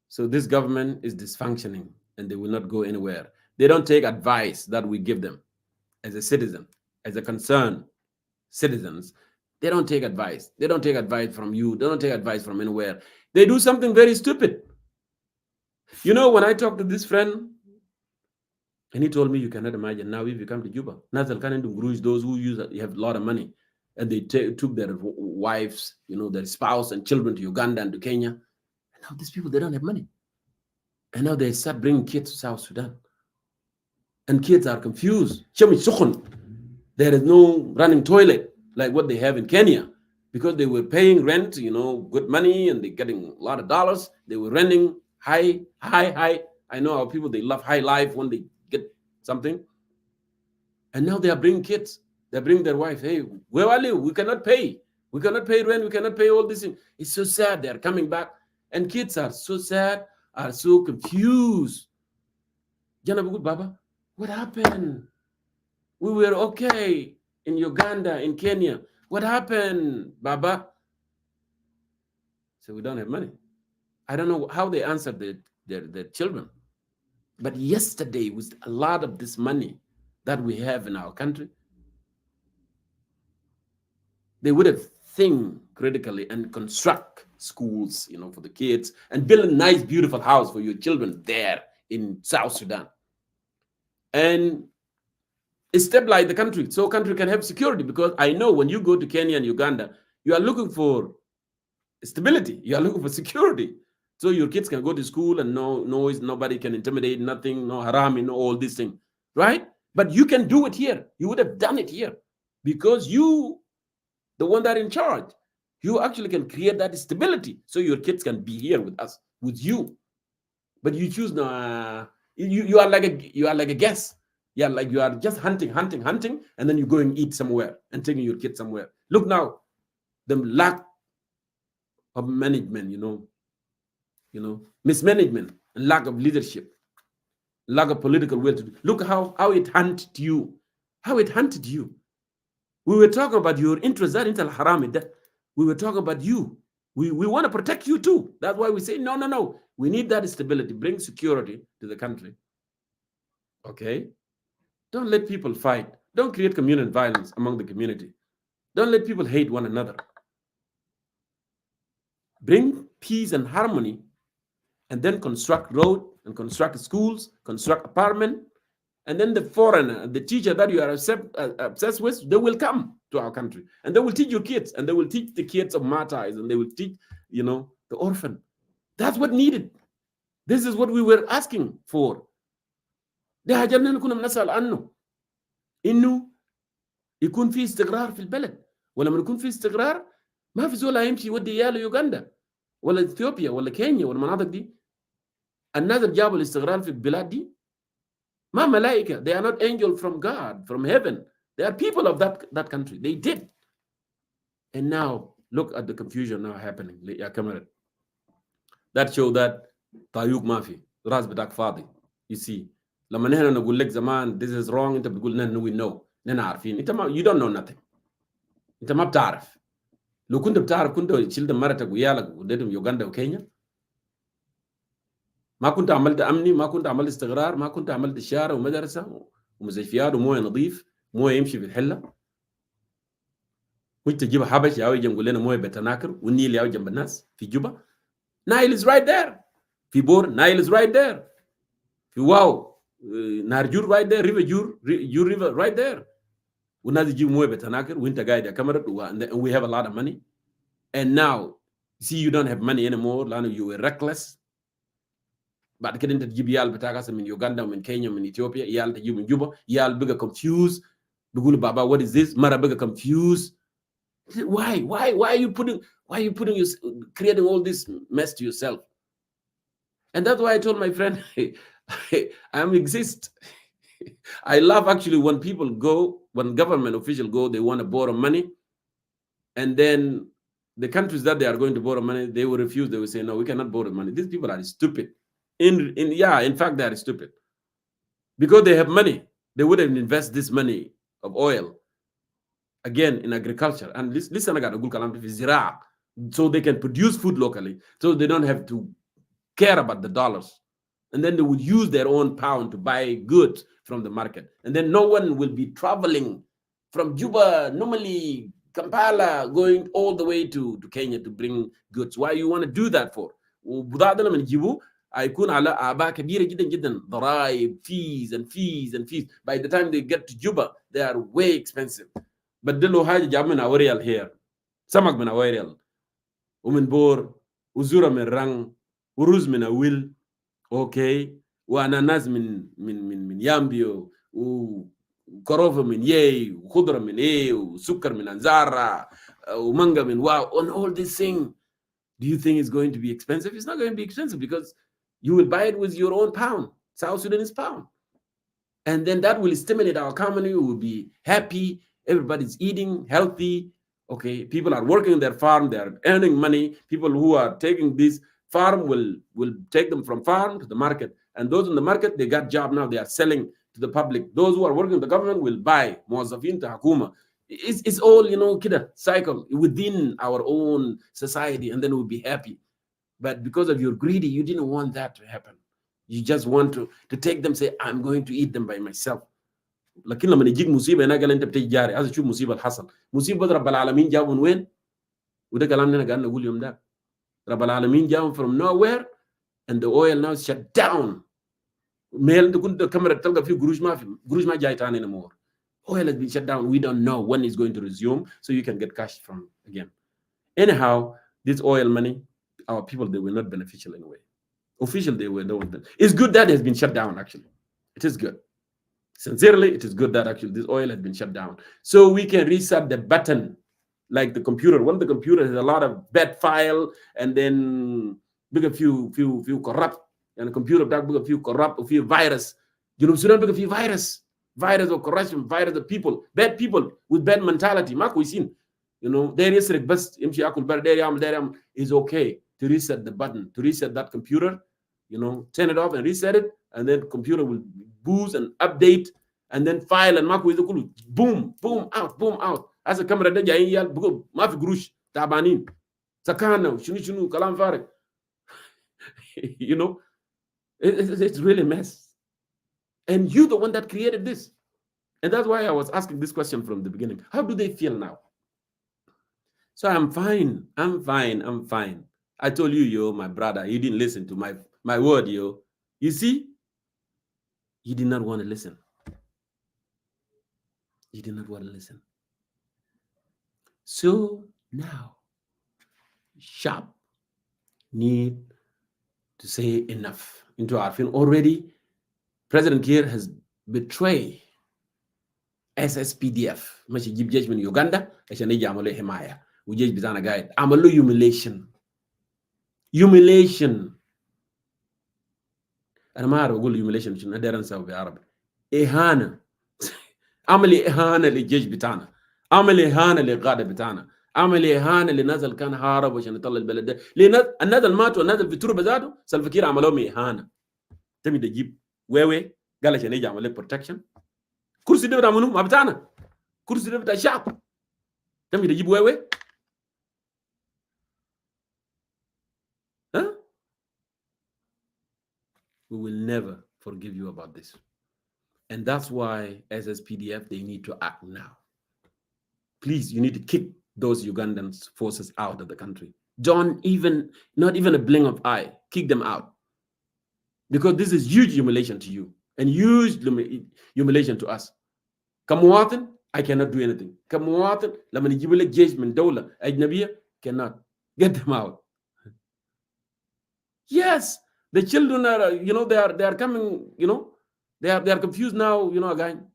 So this government is dysfunctioning and they will not go anywhere. They don't take advice that we give them as a citizen, as a concerned citizens. They don't take advice. They don't take advice from you. They don't take advice from anywhere. They do something very stupid. You know, when I talked to this friend, and he told me, you cannot imagine now if you come to Juba, Nazal Khan those who have a lot of money, and they took their wives, you know, their spouse and children to Uganda and to Kenya. And now these people, they don't have money. And now they start bringing kids to South Sudan. And kids are confused. There is no running toilet like what they have in Kenya, because they were paying rent, you know, good money, and they're getting a lot of dollars. They were renting high. I know our people, they love high life when they get something. And now they are bringing kids. They bring their wife. Hey, where are you? We cannot pay. We cannot pay rent. We cannot pay all this. It's so sad. They are coming back. And kids are so sad, are so confused. Baba, what happened? We were okay in Uganda, in Kenya. What happened, Baba? So we don't have money. I don't know how they answered their children. But yesterday, with a lot of this money that we have in our country, they would have think critically and construct schools, you know, for the kids, and build a nice, beautiful house for your children there in South Sudan. And stabilize the country so country can have security, because I know when you go to Kenya and Uganda, you are looking for stability, you are looking for security, so your kids can go to school and no noise, nobody can intimidate, nothing, no haram, no all these things, right? But you can do it here. You would have done it here because you, the one that in charge, you actually can create that stability so your kids can be here with us, with you. But you choose no, you are like a guest. Yeah, like you are just hunting, and then you go and eat somewhere and taking your kids somewhere. Look now, the lack of management, you know, mismanagement and lack of leadership, lack of political will to do. Look how it hunted you, We were talking about your interest, that intel haram, that we were talking about you. We want to protect you too. That's why we say no. We need that stability, bring security to the country. Okay. Don't let people fight. Don't create communal violence among the community. Don't let people hate one another. Bring peace and harmony, and then construct road and construct schools, construct apartment, and then the foreigner, the teacher that you are obsessed with, they will come to our country, and they will teach your kids, and they will teach the kids of martyrs, and they will teach, the orphan. That's what needed. This is what we were asking for. ده حاجة كنا بنسأل عنه إنه يكون في استقرار في البلد، ولما يكون في استقرار ما في زول يمشي يودي عياله يوغندا ولا اثيوبيا ولا كينيا ولا المناطق دي. الناس اللي جابوا الاستقرار في البلاد دي ما ملائكة. They are not angels from God, from heaven. They are people of that country. They did. And now look at the confusion now happening. يا كاميرا. That show that طايوق ما في راس بتاعك فاضي. You see. لما نحن نقول لك زمان this is wrong، انت بتقول نحن we know، نحن عارفين. انت ما you don't know nothing. انت ما بتعرف. لو كنت بتعرف كنت شلت مرتك ويالك وديتهم يوغندا وكينيا. ما كنت عملت امني، ما كنت عملت استقرار، ما كنت عملت شارع ومدرسه ومستشفيات ومويه نظيف، مويه يمشي في الحله. وانت تجيب حبش يا ويجي نقول لنا مويه بتناكر، والنيل يا جنب الناس في جوبا. نايل is right there. في بور نايل is right there. في واو نارجور right there, river Jur river right there. والناس يجيبوا مويه بتناكر وانت قاعد يا كاميرا and we have a lot of money. And now see you don't have money anymore لانه you were reckless. بعد كده انت تجيب يال بتاعك من يوغندا ومن كينيا ومن اثيوبيا، يال تجيب من جوبا، يال بقى confused بيقولوا بابا what is this، مره بقى confused. Why are you putting creating all this mess to yourself? And that's why I told my friend I exist. I love actually when people go, when government officials go, they want to borrow money, and then the countries that they are going to borrow money, they will refuse. They will say, no, we cannot borrow money. These people are stupid. In fact, they are stupid. because they have money. They would have invested this money of oil again in agriculture. And listen, I got a good kalam so they can produce food locally, so they don't have to care about the dollars. And then they would use their own pound to buy goods from the market. And then no one will be traveling from Juba, normally Kampala, going all the way to Kenya to bring goods. Why you want to do that for? وبضاعتنا من جيبو هيكون على أعباء كبيرة جدا جدا, ضرائب, fees and fees and fees. By the time they get to Juba, they are way expensive. بدلوا حاجة جاب من أوريال here, سمك من أوريال, ومن بور, وزورة من رنگ, ورز من أويل, okay, وأناناس من يامبيو, وكروفة من يي, وخضرة من إيه, وسكر من أنزارة, ومانجا من واو, on all this thing. Do you think it's going to be expensive? It's not going to be expensive because you will buy it with your own pound, South Sudanese pound. And then that will stimulate our economy. We will be happy. Everybody's eating healthy. Okay, people are working their farm. They are earning money. People who are taking this farm will take them from farm to the market. And those in the market, they got job now. They are selling to the public. Those who are working in the government will buy. Muazzafin to Hakuma. It's all, kida cycle within our own society, and then we'll be happy. But because of your greedy, you didn't want that to happen. You just want to take them, say, I'm going to eat them by myself. لكن لما يجيك مصيبه هنا قال انت بتيجي جاري, هذا شوف مصيبه اللي حصل. مصيبه رب العالمين جابوا من وين؟ وده كلامنا انا قاعد نقول يوم ده. رب العالمين جابوا from nowhere, and the oil now is shut down. ميل انت كنت الكاميرا تلقى فيه قروش, ما في قروش, ما جاي تاني anymore. Oil has been shut down. We don't know when it's going to resume, so you can get cash from again. Anyhow, this oil money, our people, they were not beneficial anyway. Officially, they were not. It's good that it has been shut down, actually. It is good. Sincerely, it is good that actually this oil has been shut down. So we can reset the button like the computer. When the computer has a lot of bad file and then big a few corrupt, and the computer that big a few corrupt, a few virus. You know, Sudan big a few virus of corruption, virus of people, bad people with bad mentality. There is request is okay to reset the button, to reset that computer, turn it off and reset it, and then computer will boost and update, and then file and boom out. As a camera da jayin yal bugo ma fi grush tabanin sakana shunu kalam farik. It's really a mess. And you the one that created this. And that's why I was asking this question from the beginning. How do they feel now? So I'm fine. I told you, my brother, you didn't listen to my word, You see, you did not want to listen. You did not want to listen. So now, sharp need to say enough into our film. Already, President Kiir has betrayed SSPDF. Mashi jib judgment Uganda, ashani jamalo himaya. Ujej bizana guide. Amalu humiliation. أنا ما أعرف أقول humiliation عشان أقدر أنساه بالعربي. إهانة. عمل إهانة للجيش بتاعنا. عمل إهانة للقادة بتاعنا. عمل إهانة للناس اللي كان هارب عشان يطلع البلد ده. الناس اللي ماتوا الناس اللي في تربة ذاته سلفا كير عملوا إهانة. تبي تجيب ويوي قال عشان يجي يعمل لك protection. كرسي ده بتاع منو؟ ما بتاعنا. كرسي ده بتاع الشعب. تبي تجيب ويوي. We will never forgive you about this. And that's why, as SPDF, they need to act now. Please, you need to kick those Ugandan forces out of the country. Not even a blink of eye. Kick them out. Because this is huge humiliation to you and huge humiliation to us. Kamuatan, I cannot do anything. Kamuatan, lamani jibule judgment dola, ajnabiya, cannot. Get them out. Yes. The children are, they are coming, they are confused now, again.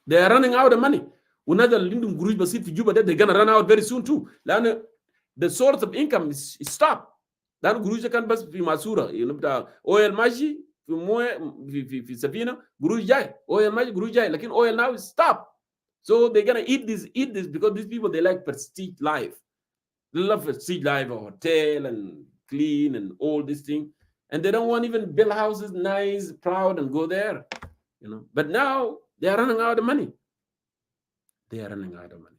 They are running out of money. Another Lindum Guruj Basit for Juba, they're gonna run out very soon too. The source of income is stopped. Then Guruj can bus fi Masura, oil maji, fi Moe, fi Safina, Guruj Jai, oil maji, Guruj Jai. Like oil now is stopped. So they're gonna eat this because these people, they like prestige life. They love prestige life, a hotel and clean and all this thing. and they don't want even build houses nice, proud, and go there. But now they are running out of money. They are running out of money.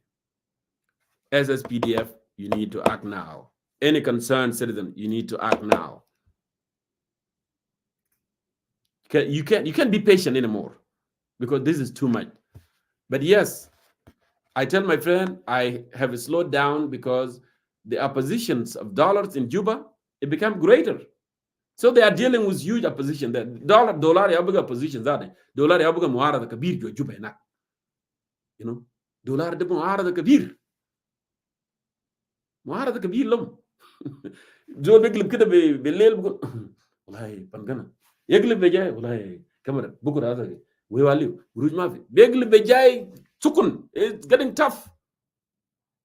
SSPDF, you need to act now. Any concerned citizen, you need to act now. You can't be patient anymore because this is too much. But yes, I tell my friend I have slowed down because the oppositions of dollars in Juba, it become greater. So they are dealing with huge opposition. The dollar yabuga opposition zade. Dollar yabuga muarada kabir jo Juba na. Dollar de muarada kabir. Muarada kabir lom. Jo beglib kida belel bukun. Wallahi pangana. Yeglib bejay wallahi kamera bukura zade. We waliu buruj mafi. Beglib bejay sukun. It's getting tough.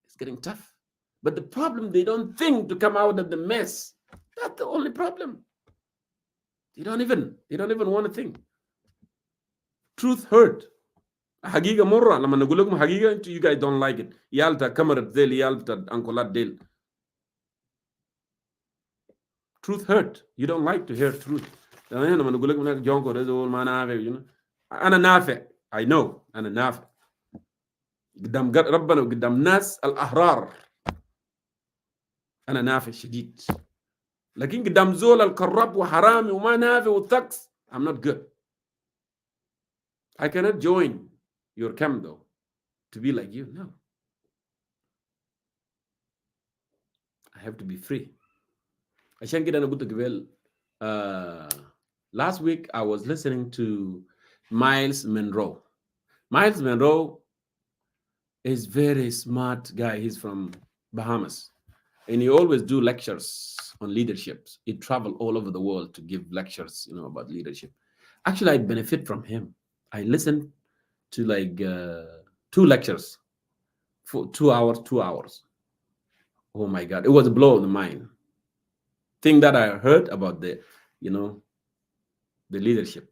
It's getting tough. But the problem, they don't think to come out of the mess. That's the only problem. They don't even want to think. Truth hurt. Hagiga morra lama nagulugum hagiga, you guys don't like it. Yalta kamarat del, yalta ankolat del. Truth hurt. You don't like to hear truth. Ana nafe. I know. Ana nafe. قدام ربنا وقدام ناس الأحرار أنا نافع شديد. لكن قدام زول الكرب وحرامي وما نافع والثقس I'm not good. I cannot join your camp though to be like you. No. I have to be free. عشان كده أنا قلت قبل last week I was listening to Miles Monroe. Miles Monroe is very smart guy. He's from Bahamas. And he always do lectures on leadership. He travel all over the world to give lectures, about leadership. Actually, I benefit from him. I listened to like 2 lectures for 2 hours. Oh my God. It was a blow of the mind. Thing that I heard about the leadership.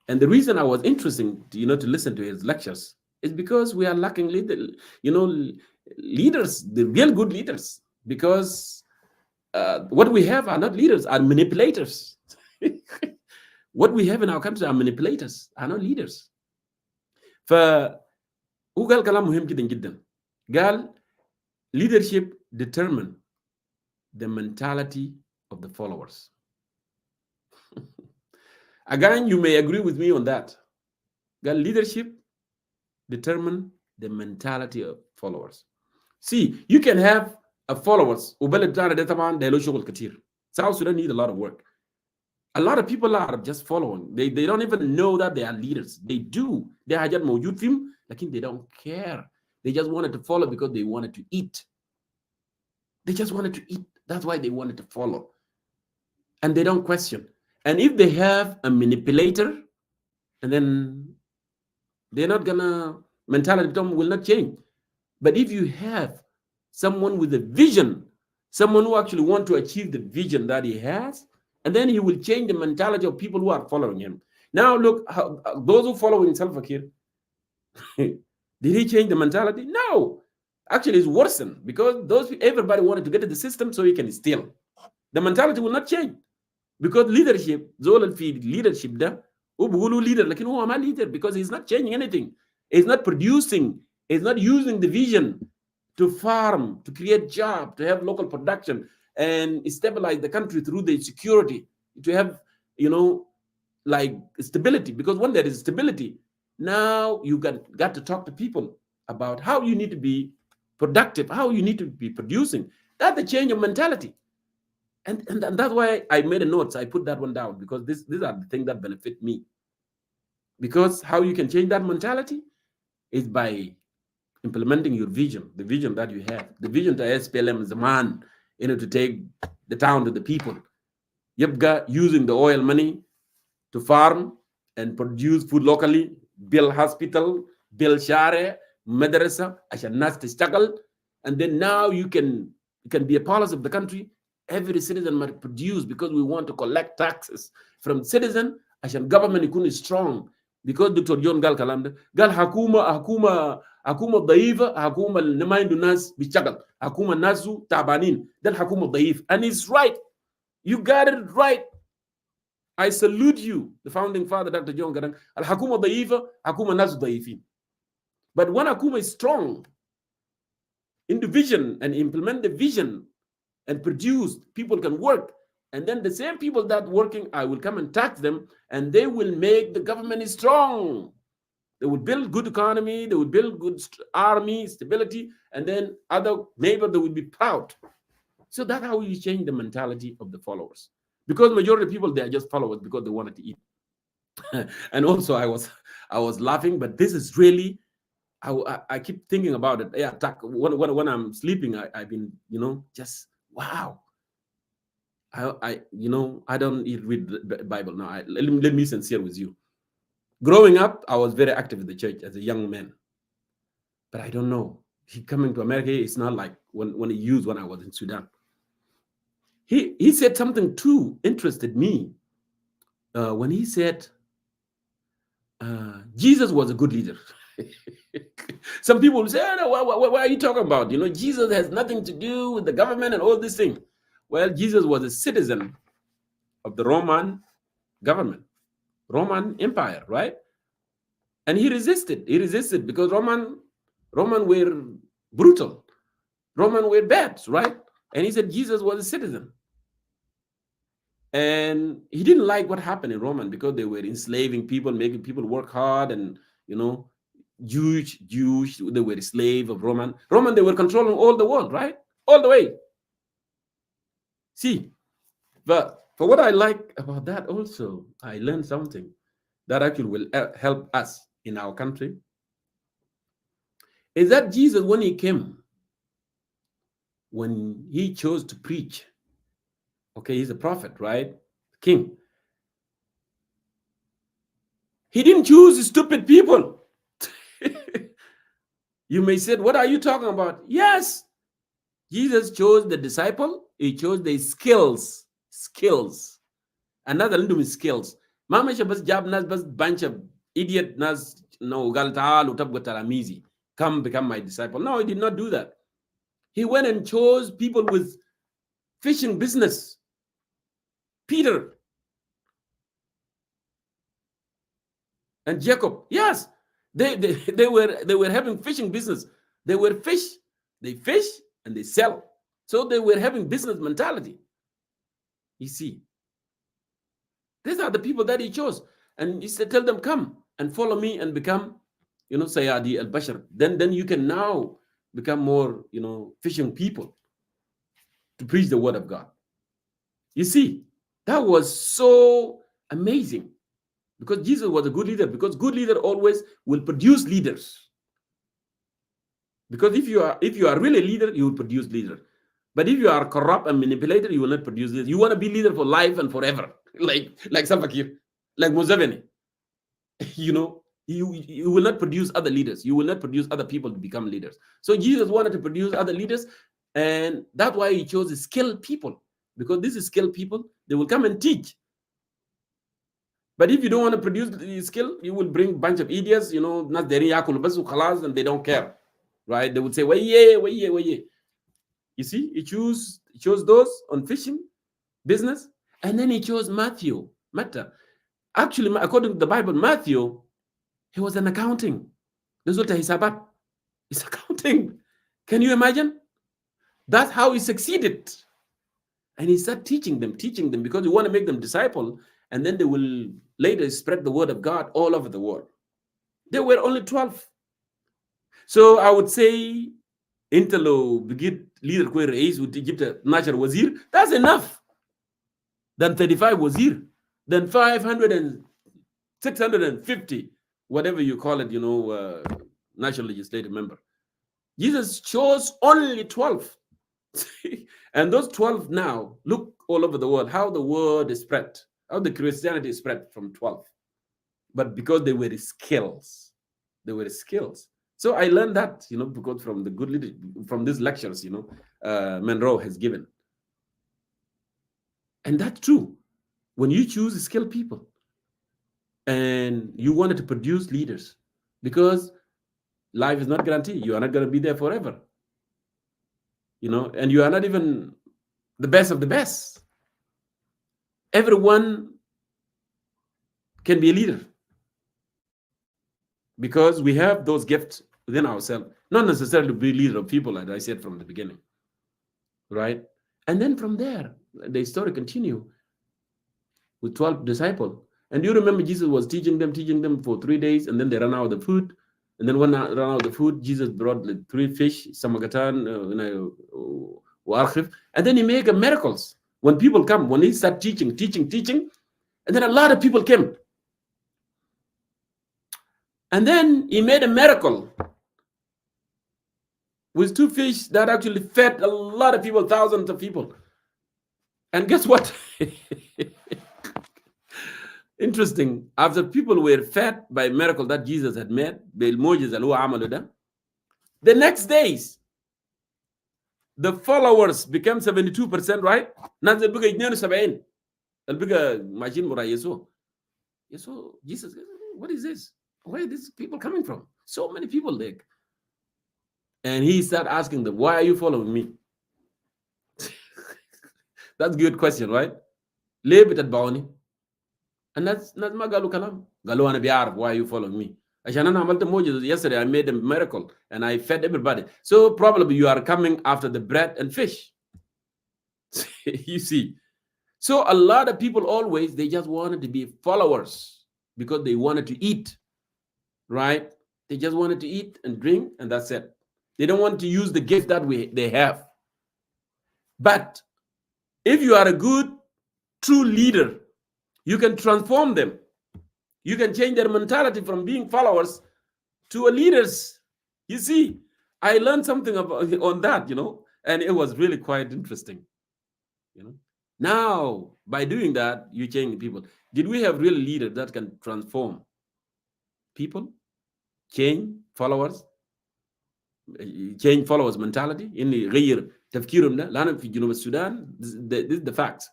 And the reason I was interested, to listen to his lectures is because we are lacking leaders, the real good leaders. Because what we have are not leaders, are manipulators. What we have in our country are manipulators, are not leaders. وقال كلام مهم جدا جدا. قال leadership determine the mentality of the followers. Again, you may agree with me on that. قال leadership determine the mentality of followers. See, you can have a followers. South Sudan need a lot of work. A lot of people are just following. They don't even know that they are leaders. They do. They are just mawjud fim, lakin they don't care. They just wanted to follow because they wanted to eat. They just wanted to eat. That's why they wanted to follow. And they don't question. And if they have a manipulator, and then they're not gonna, mentality will not change. But if you have someone with a vision, someone who actually want to achieve the vision that he has, and then he will change the mentality of people who are following him. Now look, how, those who follow in Salva Kiir, did he change the mentality? No. Actually, it's worsened because everybody wanted to get to the system so he can steal. The mentality will not change because leadership, Zol leadership, leader, like who am I leader? Because he's not changing anything. He's not producing. He's not using the vision to farm, to create jobs, to have local production and stabilize the country through the security, to have, like stability. Because when there is stability, now you got to talk to people about how you need to be productive, how you need to be producing. That's the change of mentality. And that's why I made a note. I put that one down because these are the things that benefit me. Because how you can change that mentality is by implementing your vision, the vision that you have. The vision to SPLM is a man, to take the town to the people. Yabga using the oil money to farm and produce food locally, build hospital, build share, madrasa, ashan nas tishtagal, and then now you can be a policy of the country. Every citizen must produce because we want to collect taxes from citizen. Ashan government ikun is strong because Dr. John Gal Kalamda Gal Hakuma ضعيفة حكومة اللي ما عنده ناس بيشتغل حكومة ناسه تعبانين ده الحكومة ضعيف and it's right. You got it right. I salute you, the founding father, Dr. John Garang. Al Hakuma Daifa, Hakuma Nas Daifin. But when Hakuma is strong in the vision and implement the vision and produce, people can work. And then the same people that working, I will come and tax them, and they will make the government strong. They will build good economy, they will build good army, stability, and then other neighbors, they will be proud. So that's how you change the mentality of the followers. Because majority of people, they are just followers because they wanted to eat. And also I was laughing, but this is really, I keep thinking about it. Yeah, when I'm sleeping, I've been, just wow. I don't read the Bible now. Let me be sincere with you. Growing up, I was very active in the church as a young man. But I don't know. He coming to America, it's not like when he used when I was in Sudan. He said something too interested me when he said Jesus was a good leader. Some people will say, oh, no, what are you talking about? Jesus has nothing to do with the government and all these things. Well, Jesus was a citizen of the Roman government, Roman Empire, right? And he resisted. He resisted because Roman were brutal. Roman were bad, right? And he said Jesus was a citizen. And he didn't like what happened in Roman because they were enslaving people, making people work hard, and Jewish, they were a slave of Roman. They were controlling all the world, right? All the way. See, but for what I like about that also, I learned something that actually will help us in our country, is that Jesus, when he came, when he chose to preach, okay, he's a prophet, right? King. He didn't choose stupid people. You may say, what are you talking about? Yes, Jesus chose the disciple. He chose the skills. Another little skills. Mama shabas jab nas bas bunch of idiot nas no galta lutab gatalamizi. Come become my disciple. No, he did not do that. He went and chose people with fishing business. Peter and Jacob. Yes, they were having fishing business. They were fish. They fish and they sell. So they were having business mentality. You see, these are the people that he chose. And he said, tell them, come and follow me and become, Sayyadi al-Bashar. Then you can now become more, fishing people to preach the word of God. You see, that was so amazing because Jesus was a good leader, because good leader always will produce leaders. Because if you are really a leader, you will produce leader. But if you are corrupt and manipulator, you will not produce leader. You want to be leader for life and forever, like Salva Kiir, like Museveni. You will not produce other leaders. You will not produce other people to become leaders. So Jesus wanted to produce other leaders, and that's why he chose skilled people, because these skilled people, they will come and teach. But if you don't want to produce the skill, you will bring a bunch of idiots, and they don't care, right? They would say, well, yeah. You see, he chose those on fishing business, and then he chose Matthew. Actually, according to the Bible, Matthew, he was an accounting. It's accounting. Can you imagine? That's how he succeeded. And he started teaching them because he want to make them disciple, and then they will later spread the word of God all over the world. There were only 12. So I would say, Intelo Bigit leader Kwe Reis with Egypt Natural Wazir, that's enough. Then 35 Wazir, then 500 and 650, whatever you call it, national legislative member. Jesus chose only 12. And those 12 now, look all over the world, how the word is spread, how the Christianity is spread from 12. But because they were skills. So I learned that, because from the good leadership, from these lectures, Monroe has given. And that's true. When you choose skilled people and you wanted to produce leaders, because life is not guaranteed. You are not going to be there forever. And you are not even the best of the best. Everyone can be a leader, because we have those gifts within ourselves, not necessarily to be leader of people, as I said from the beginning, right? And then from there, the story continue with 12 disciples. And do you remember Jesus was teaching them for 3 days, and then they ran out of the food. And then when they ran out of the food, Jesus brought like 3 fish, samagatan, and then he made miracles. When people come, when he started teaching, and then a lot of people came. And then he made a miracle with 2 fish that actually fed a lot of people, thousands of people. And guess what? Interesting. After people were fed by a miracle that Jesus had made, the next days, the followers became 72%, right? Jesus, what is this? Where are these people coming from? So many people there. And he started asking them, why are you following me? That's a good question, right? And that's my galu kalam. Galu ana bi'arf, why are you following me? Yesterday I made a miracle and I fed everybody. So probably you are coming after the bread and fish. You see. So a lot of people always, they just wanted to be followers because they wanted to eat, right? They just wanted to eat and drink, and that's it. They don't want to use the gift that they have. But if you are a good, true leader, you can transform them. You can change their mentality from being followers to a leaders. You see, I learned something about on that, and it was really quite interesting. Now, by doing that, you change people. Did we have real leaders that can transform people, change followers mentality? In the غير تفكيرهم ده لأن في جنوب السودان, this is the facts.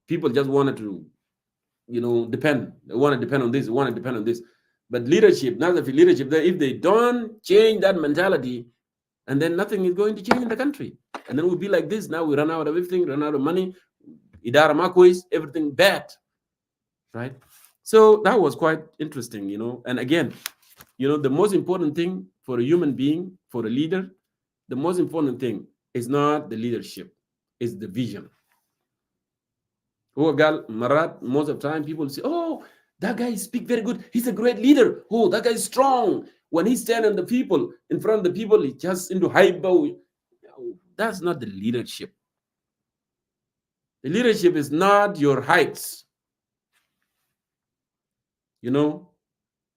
People just wanted to depend. They want to depend on this, they want to depend on this. But leadership, now that leadership, if they don't change that mentality, and then nothing is going to change in the country. And then we'll be like this. Now we run out of everything, run out of money, idara makwis, everything bad, right? So that was quite interesting, And again, the most important thing for a human being, for a leader, the most important thing is not the leadership, it's the vision. Most of the time people say, oh, that guy speaks very good, he's a great leader, oh, that guy is strong. When he stands in front of the people, he just into high bow. That's not the leadership. The leadership is not your heights,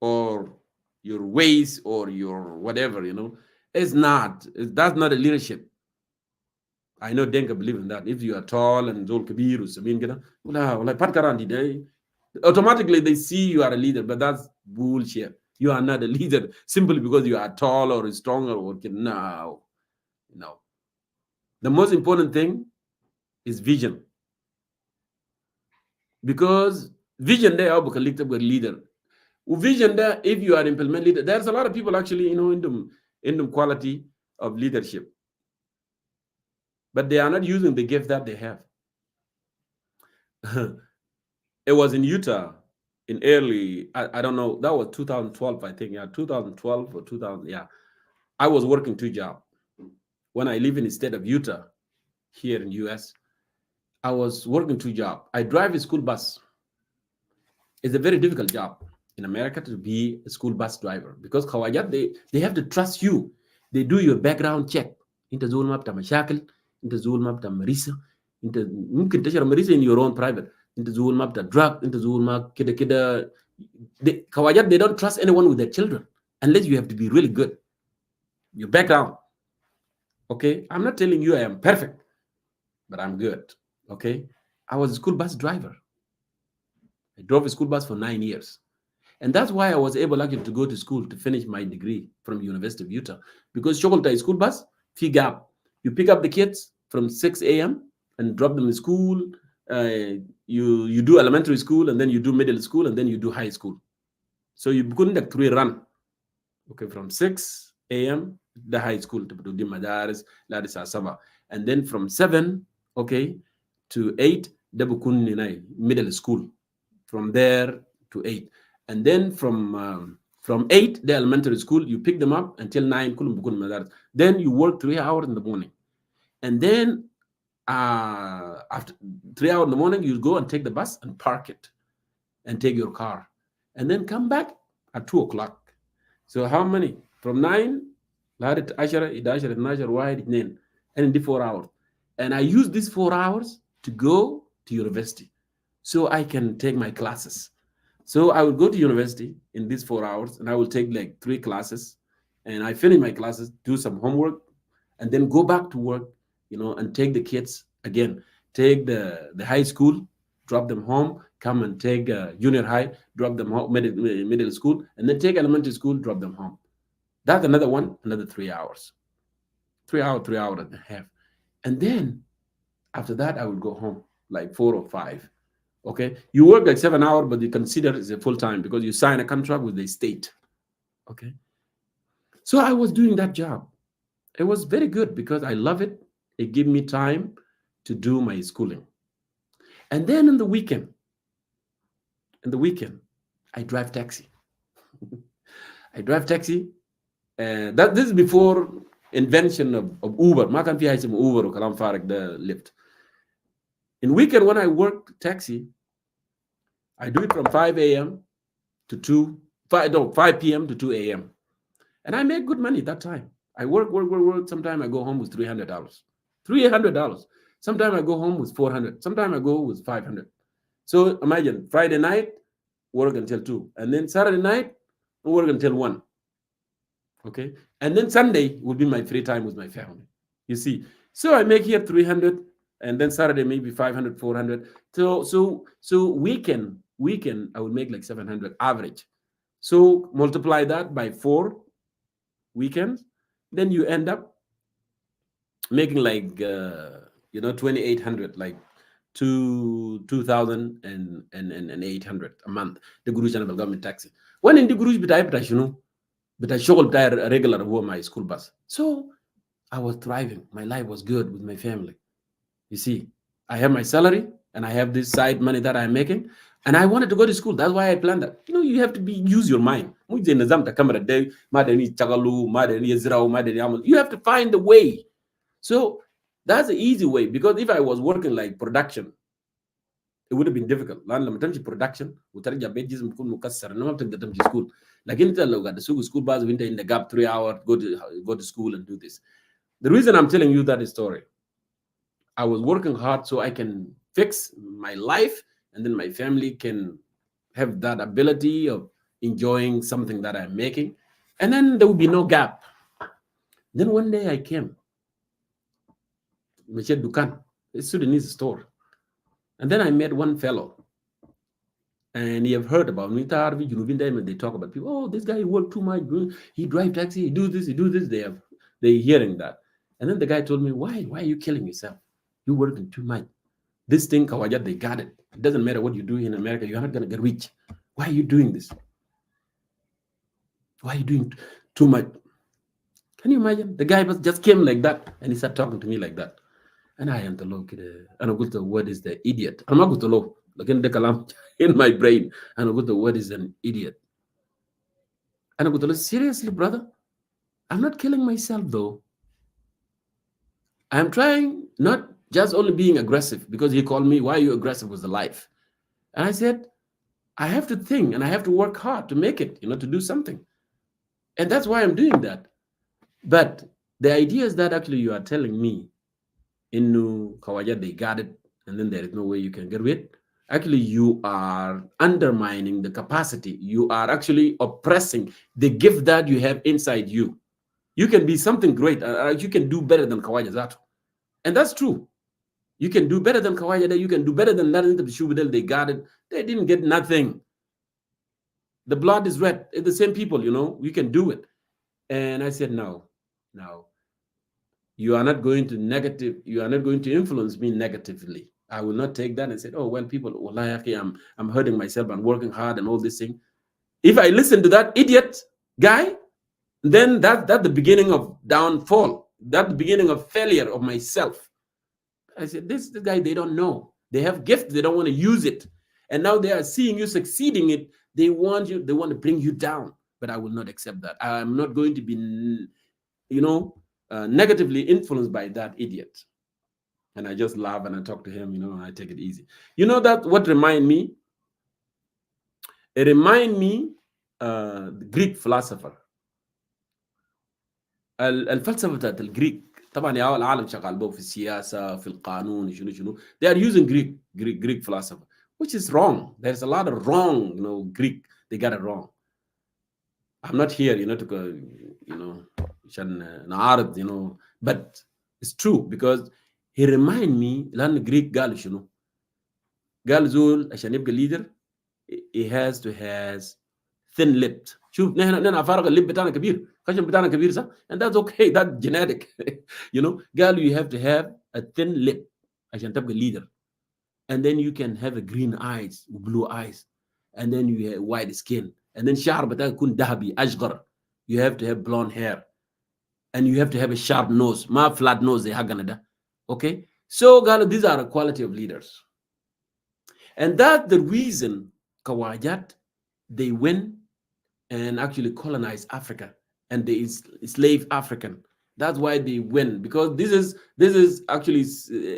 or your waist, or your whatever, It's not. That's not a leadership. I know Denka believe in that. If you are tall and Zol Kabir, automatically they see you are a leader, but that's bullshit. You are not a leader simply because you are tall or stronger or no. The most important thing is vision. Because vision there are leader. Vision there, if you are implement leader, there's a lot of people actually, in the quality of leadership. But they are not using the gift that they have. It was in Utah in early, I don't know, that was 2012, I think. Yeah, 2012 or 2000. Yeah. I was working 2 jobs. When I live in the state of Utah, here in US, I was working 2 jobs. I drive a school bus. It's a very difficult job in America to be a school bus driver because they have to trust you. They do your background check. Inta zul ma bta mashakil, inta zul ma bta marisa, inta mumkin tashar marisa in your own private. Inta zul ma bta drug, inta zul ma kida. They don't trust anyone with their children unless you have to be really good. Your background. Okay? I'm not telling you I am perfect, but I'm good. Okay? I was a school bus driver. I drove a school bus for 9 years. And that's why I was able actually to go to school to finish my degree from University of Utah. Because Chocolate school bus, fig up. You pick up the kids from 6 a.m. and drop them in school. You do elementary school, and then you do middle school, and then you do high school. So you couldn't actually run. Okay, from 6 a.m. the high school to do the madaris, and then from 7, okay, to 8, the middle school. From there to 8. And then from 8, the elementary school, you pick them up until 9. Then you work 3 hours in the morning. And then after 3 hours in the morning, you go and take the bus and park it and take your car. And then come back at 2 o'clock. So how many? From 9, and in the 4 hours. And I use these 4 hours to go to university so I can take my classes. So I will go to university in these 4 hours, and I will take like 3 classes, and I finish my classes, do some homework, and then go back to work, and take the kids again, take the high school, drop them home, come and take junior high, drop them home, middle school, and then take elementary school, drop them home. That's another 3 hours. 3 hours, 3 hours and a half. And then after that, I will go home like 4 or 5. Okay, you work like 7 hours, but you consider it as a full time because you sign a contract with the state. Okay, so I was doing that job. It was very good because I love it. It gave me time to do my schooling. And then in the weekend, I drive taxi. I drive taxi. This is before invention of Uber. Ma kan fi hay sama Uber or kalam farak the Lyft. In weekend when I work taxi, I do it from 5 a.m. to 5 p.m. to 2 a.m. And I make good money that time. I work. Sometimes I go home with $300. $300. Sometimes I go home with $400. Sometimes I go with $500. So imagine Friday night, work until 2. And then Saturday night, work until 1. Okay. And then Sunday will be my free time with my family. You see. So I make here 300, and then Saturday maybe 500, 400. So weekend I would make like 700 average. So multiply that by 4 weekends, then you end up making like 2,800, like 2,800 a month. The Guru channel government taxi. When in the Guru but I showed a regular who my school bus. So I was thriving. My life was good with my family. You see, I have my salary and I have this side money that I'm making, and I wanted to go to school. That's why I planned that. You have to use your mind. You have to find the way. So that's the easy way, because if I was working like production, it would have been difficult. Production, school. Like in the school bus, winter in the gap 3 hours, go to school and do this. The reason I'm telling you that story, I was working hard so I can fix my life, and then my family can have that ability of enjoying something that I'm making, and then there will be no gap. Then one day I came, Mr. Dukan, a Sudanese store, and then I met one fellow, and you have heard about me. They talk about people. Oh, this guy worked too much. He drive taxi. He do this. They're hearing that, and then the guy told me, why are you killing yourself? You working too much. This thing, Kawajat, they got it. It doesn't matter what you do in America. You're not going to get rich. Why are you doing this? Why are you doing too much? Can you imagine? The guy just came like that, and he started talking to me like that. And I am the low kid. And I go to what is the idiot? I'm not going to low. Like in the kalam in my brain. And I go to what is an idiot? And I go to seriously, brother? I'm not killing myself though. I'm trying not just only being aggressive, because he called me, why are you aggressive with the life? And I said, I have to think and I have to work hard to make it, to do something. And that's why I'm doing that. But the idea is that actually you are telling me, in Kawaja, they got it, and then there is no way you can get rid. Actually, you are undermining the capacity. You are actually oppressing the gift that you have inside you. You can be something great. You can do better than Kawaja Zato. And that's true. You can do better than Kawaja. You can do better than that. They got it. They didn't get nothing. The blood is red. It's the same people, you can do it. And I said, no. You are not going to influence me negatively. I will not take that and say, oh, well, people, wallahi, I'm hurting myself, I'm working hard and all this thing. If I listen to that idiot guy, then that's the beginning of downfall. That's the beginning of failure of myself. I said, this guy, they don't know. They have gifts, they don't want to use it. And now they are seeing you succeeding it. They want you, they want to bring you down, but I will not accept that. I'm not going to be, negatively influenced by that idiot. And I just laugh and I talk to him, and I take it easy. You know that what remind me? It remind me the Greek philosopher. الفلسفه بتاعت الجريك طبعا يا العالم شغال به في السياسه في القانون شنو they are using Greek philosopher, which is wrong. There's a lot of wrong, Greek, they got it wrong. I'm not here to go, عشان نعارض, but it's true because he remind me لان Greek قال شنو؟ قال زول عشان يبقى leader he has to has thin lipped. شوف نحن فارغ اللب بتاعنا كبير، خشم بتاعنا كبير صح؟ And that's okay, that's genetic. قالوا you have to have a thin lip عشان تبقى leader. And then you can have a green eyes, blue eyes, and then you have white skin, and then شعر بتاعك يكون ذهبي أشقر. You have to have blonde hair, and you have to have a sharp nose, ما flat nose زي حقنا ده. Okay? So قالوا these are a quality of leaders. And that's the reason Kawajat, they went and actually colonize Africa and they slave African. That's why they win, because this is actually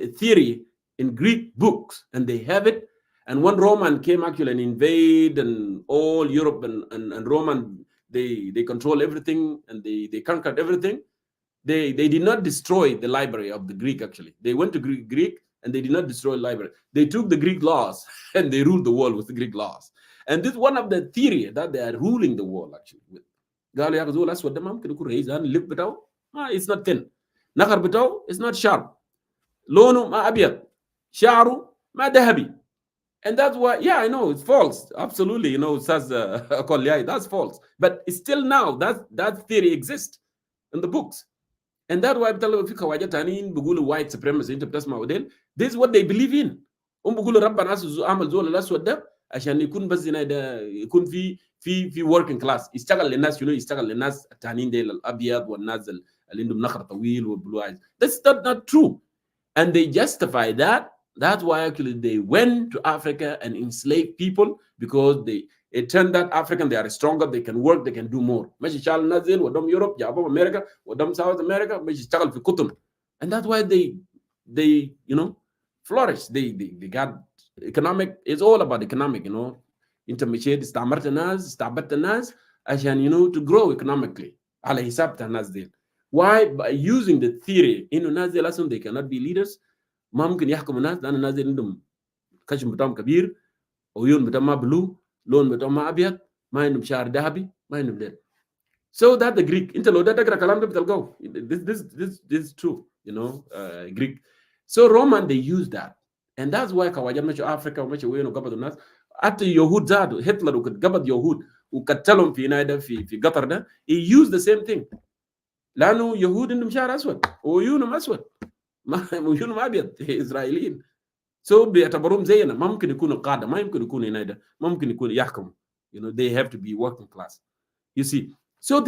a theory in Greek books and they have it. And when Roman came actually and invade and all Europe and Roman, they control everything and they conquered everything. They did not destroy the library of the Greek actually. They went to Greek and they did not destroy the library. They took the Greek laws and they ruled the world with the Greek laws. And this is one of the theory that they are ruling the world actually with. قالوا يا اخي زول اسود ده ما ممكن يكون رئيس، لان اللب بتاعه it's not thin، نخر بتاعه it's not sharp، لونه ما ابيض، شعره ما ذهبي. And that's why, yeah, I know it's false. Absolutely, it says that's false. But still now that theory exists in the books. And that's why بتلاقوا في خواجات تانيين بيقولوا white supremacy. انت بتسمع وديل this is what they believe in. هم بيقولوا ربنا عمل زول الاسود ده عشان يكون بس ده يكون في working class، يشتغل للناس يشتغل للناس التانيين ديل الابيض والناس اللي عندهم نخر طويل والبلو eyes. That's not true. And they justify that. That's why actually they went to Africa and enslaved people, because it turned out African, they are stronger, they can work, they can do more. ماشي شال نازل ودم Europe جابهم America ودم South America ماشي يشتغل في كتب. And that's why they flourish. They got economic. It's all about economic. انت مشيت استعمرت الناس استعبدت الناس عشان to grow economically على حساب الناس دي. Why? By using the theory انه الناس دي اصلا they cannot be leaders. ما ممكن يحكموا الناس لان الناس دي عندهم خشم بتاعهم كبير، عيون بتاعهم ما بلو، لون بتاعهم ما ابيض، ما عندهم شعر ذهبي، ما عندهم ده. So that the Greek انت لو ده تقرا كلام ده بتلقاه this is true, Greek. So Roman they use that, and that's why كواجات مشوا افريكا ومشوا وين وقبضوا الناس. حتى يهود زادوا، هتلر وقبض يهود وقتلهم في نايدا في قطر ده. He used the same thing لانه يهود عندهم شعر اسود وعيونهم اسود، عيونهم ابيض اسرائيليين. So بيعتبروهم زينا، ما ممكن يكونوا قاده، ما يمكن يكونوا نايدا، ما ممكن يكونوا يحكموا. They have to be working class. You see. So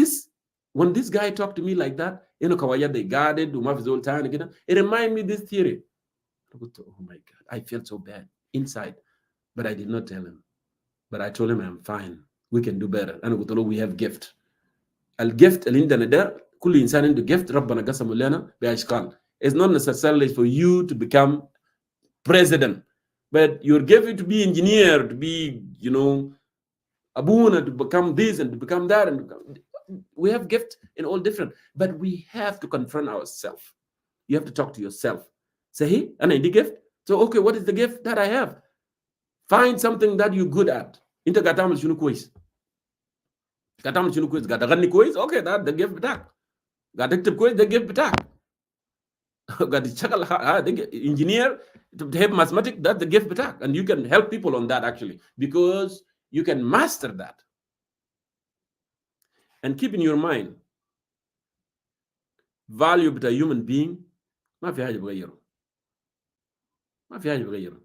when this guy talked to me like that, كواجات they guarded وما في زول تاني كده, it reminded me this theory. Oh my God, I felt so bad inside, but I did not tell him. But I told him I'm fine, we can do better. أنا قلت له we have gift. الgift اللي عندنا ده كل إنسان عنده gift ربنا قسمه لنا بأشكال. It's not necessarily for you to become president, but you're given to be engineer, to be abuna, to become this and to become that, and we have gift in all different, but we have to confront ourselves. You have to talk to yourself. Say, hey, أنا عندي gift. So okay, what is the gift that I have? Find something that you're good at. أنت قاعد تعمل شنو كويس؟ قاعد تعمل شنو كويس؟ قاعد أغني كويس؟ Okay, that the gift بتاعك. قاعد تكتب كويس؟ ده gift بتاعك. قاعد تشتغل engineer to have mathematics? That's the gift بتاعك, and you can help people on that actually, because you can master that. And keep in your mind, value بتاع human being ما في حاجة بغيره. ما في حاجة بغيره.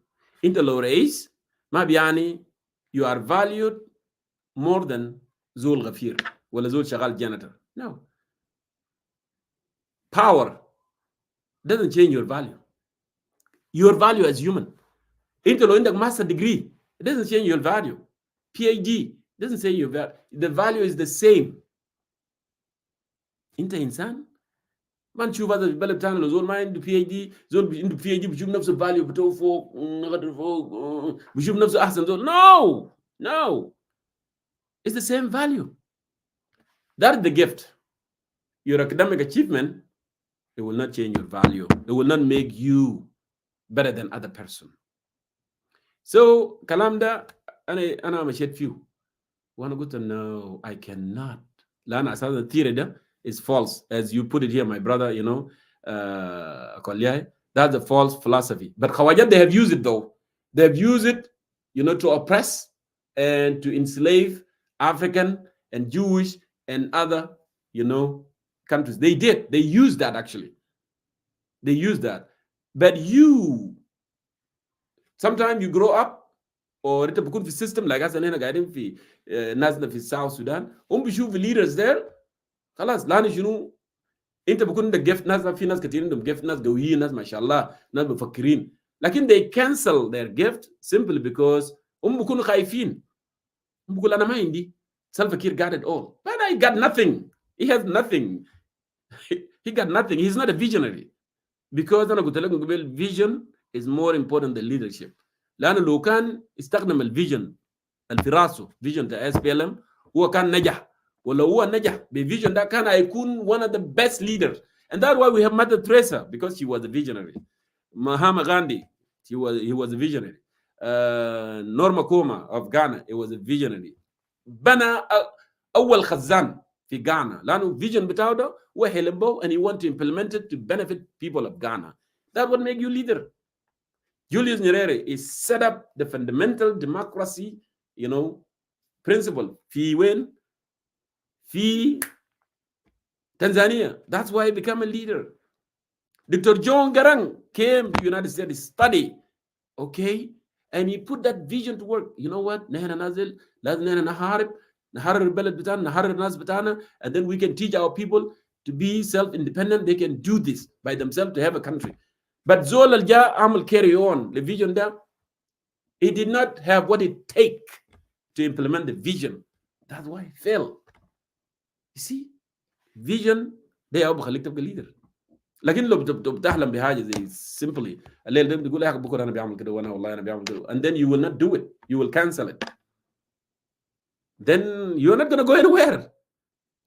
أنت لو رئيس ما بيعني you are valued more than زول غفير ولا زول شغال janitor. No. Power doesn't change your value. Your value as human. أنت لو عندك master degree, it doesn't change your value. PhD doesn't say your value. The value is the same. انت انسان ما نشوف هذا البلد بتاعنا لو زول ما عنده بي اي دي، زول عنده بي اي دي بيشوف نفسه الفاليو بتاعه فوق نقدر فوق بيشوف نفسه احسن زول. No, it's the same value. That is the gift. Your academic achievement, it will not change your value. It will not make you better than other person. So كلام ده انا مشيت فيه وانا قلت no, I cannot. لان اساسا الثيري ده is false, as you put it here, my brother, you know, that's a false philosophy. But Khawajat, they have used it though. They have used it, you know, to oppress and to enslave African and Jewish and other, you know, countries. They did. They used that actually. They used that. But you, sometimes you grow up or انت بكون في السيستم like us هنا قاعدين في ناسنا في الساوث السودان هم بيشوفوا leaders there خلاص لانه شنو انت بكون عندك جفت ناس في ناس كثير عندهم جفت ناس قويين ناس ما شاء الله ناس مفكرين لكن they cancel their gift simply because هم بيكونوا خايفين هم بيقول انا ما عندي Salva Kiir got it all but I got nothing. He has nothing. He got nothing. He's not a visionary because انا قلت لكم قبل vision is more important than leadership. لانه لو كان استخدم الفيجن اللي في راسه فيجن بتاع SPLM هو كان نجح ولو هو نجح بفيجن ده كان هيكون one of the best leaders. And that's why we have Mother Teresa because she was a visionary. Mahatma Gandhi, he was a visionary. Norma Koma of Ghana, it was a visionary. بنى أول خزان في Ghana لأنه vision بتاعه ده هو حلمه and he want to implement it to benefit people of Ghana. That would make you leader. Julius Nyerere is set up the fundamental democracy, you know, principle. في وين؟ في Tanzania. That's why he became a leader. Dr. John Garang came to the United States to study, okay? And he put that vision to work. You know what? نحن نازل لازم نحن نحرر البلد بتاعنا نحرر الناس بتاعنا and then we can teach our people to be self-independent. They can do this by themselves to have a country. But Zol al-Ja Amal carry on the vision there. He did not have what it take to implement the vision. That's why he failed. You see, vision ده يا بخليك تبقى leader. لكن لو بتحلم بحاجه زي simply الليل ده بتقول يا اخي بكره انا بعمل كده وانا والله انا بعمل كده and then you will not do it. You will cancel it. Then you're not going to go anywhere.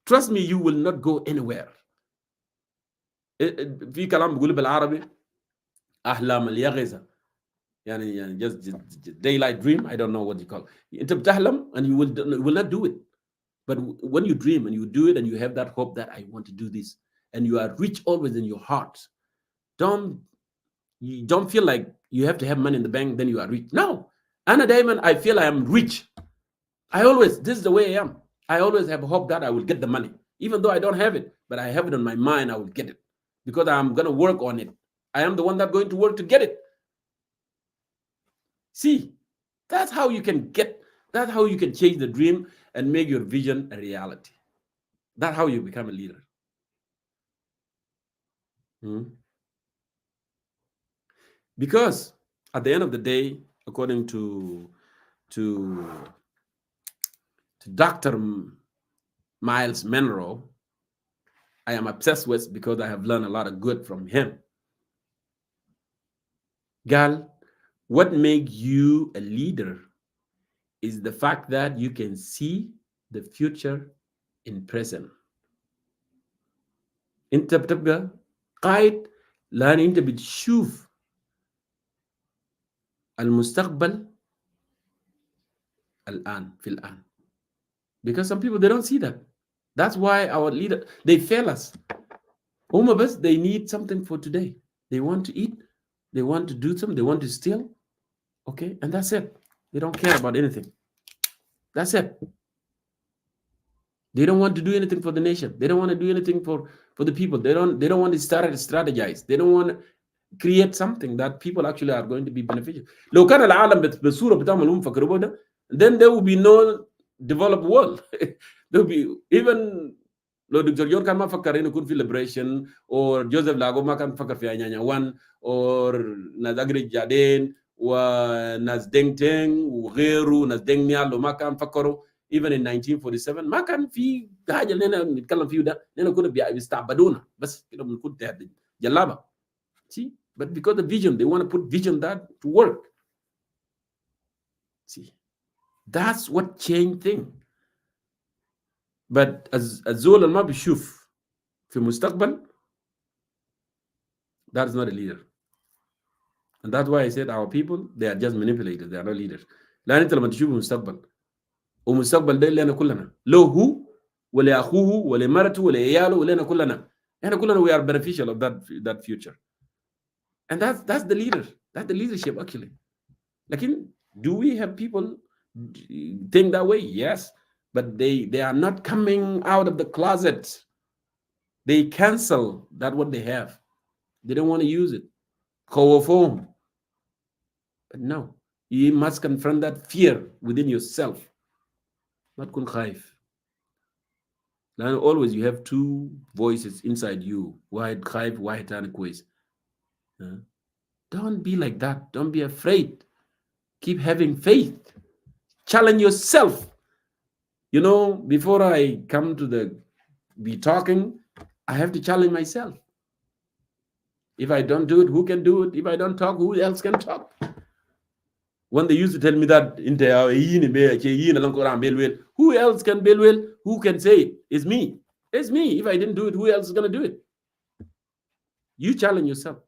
Trust me, you will not go anywhere. في كلام بيقول بالعربي احلام اليقظه يعني just daylight dream. I don't know what you call it. انت بتحلم and you will not do it. But when you dream and you do it and you have that hope that I want to do this and you are rich always in your heart, don't feel like you have to have money in the bank then you are rich. No, Anna Diamond, I feel I am rich. This is the way I am. I always have hope that I will get the money even though I don't have it, but I have it on my mind. I will get it because I'm going to work on it. I am the one that's going to work to get it. See, that's how you can change the dream and make your vision a reality. That's how you become a leader. Because at the end of the day, according to Dr. Miles Monroe, I am obsessed with because I have learned a lot of good from him. Gal, what makes you a leader is the fact that you can see the future in present. انت بتبقى قائد لان انت بتشوف المستقبل الان في الان. Because some people they don't see that. That's why our leader they fail us. هم بس they need something for today. They want to eat, they want to do something, they want to steal. Okay, and that's it. They don't care about anything. That's it. They don't want to do anything for the nation. They don't want to do anything for the people. They don't want to strategize. They don't want to create something that people actually are going to be beneficial. لو كان العالم بالصورة بتاعهم هم فكروا ده, then there will be no developed world. There will be even لو دكتور جون كان ما فكر انه يكون في liberation or جوزيف لاغو ما كان فكر في anyanya 1 or ناداغري جادين وناس دينغ تينغ وغيره وناس دينغ نيالو ما كان فكروا even in 1947 ما كان في حاجه اللي احنا نتكلم فيه ده، لاننا كنا بيستعبدونا بس كده بنكون تحت جلابه. See, but because the vision, they want to put vision that to work. See, that's what changed thing. But as الزول اللي ما بيشوف في مستقبل, that is not a leader. And that's why I said our people, they are just manipulators, they are not leaders. لأن أنت لما تشوف المستقبل ومستقبل ده اللي أنا كلنا لو هو ولا أخوه ولا مرته ولا عياله ولا أنا كلنا we are beneficial of that future. And that's the leader. That's the leadership actually. Like, do we have people think that way? Yes. But they are not coming out of the closet. They cancel that what they have. They don't want to use it. But no, you must confront that fear within yourself. Not kun khaif. Now always you have two voices inside you. Wahid khaif, wahid anikwes. Don't be like that. Don't be afraid. Keep having faith. Challenge yourself. You know, before I come to be talking, I have to challenge myself. If I don't do it, who can do it? If I don't talk, who else can talk? When they used to tell me that, who else can build well? Who can say it? It's me. It's me. If I didn't do it, who else is going to do it? You challenge yourself.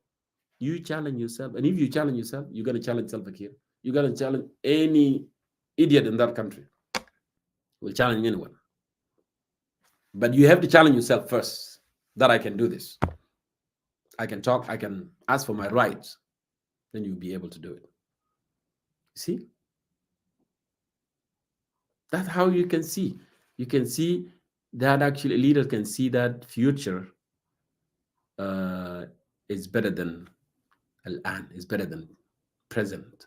You challenge yourself. And if you challenge yourself, you're going to challenge Salva Kiir. You're going to challenge any idiot in that country. Will challenge anyone. But you have to challenge yourself first, that I can do this. I can talk, I can ask for my rights. Then you'll be able to do it. See? That's how you can see. You can see that actually a leader can see that future is better than al-an, is better than present.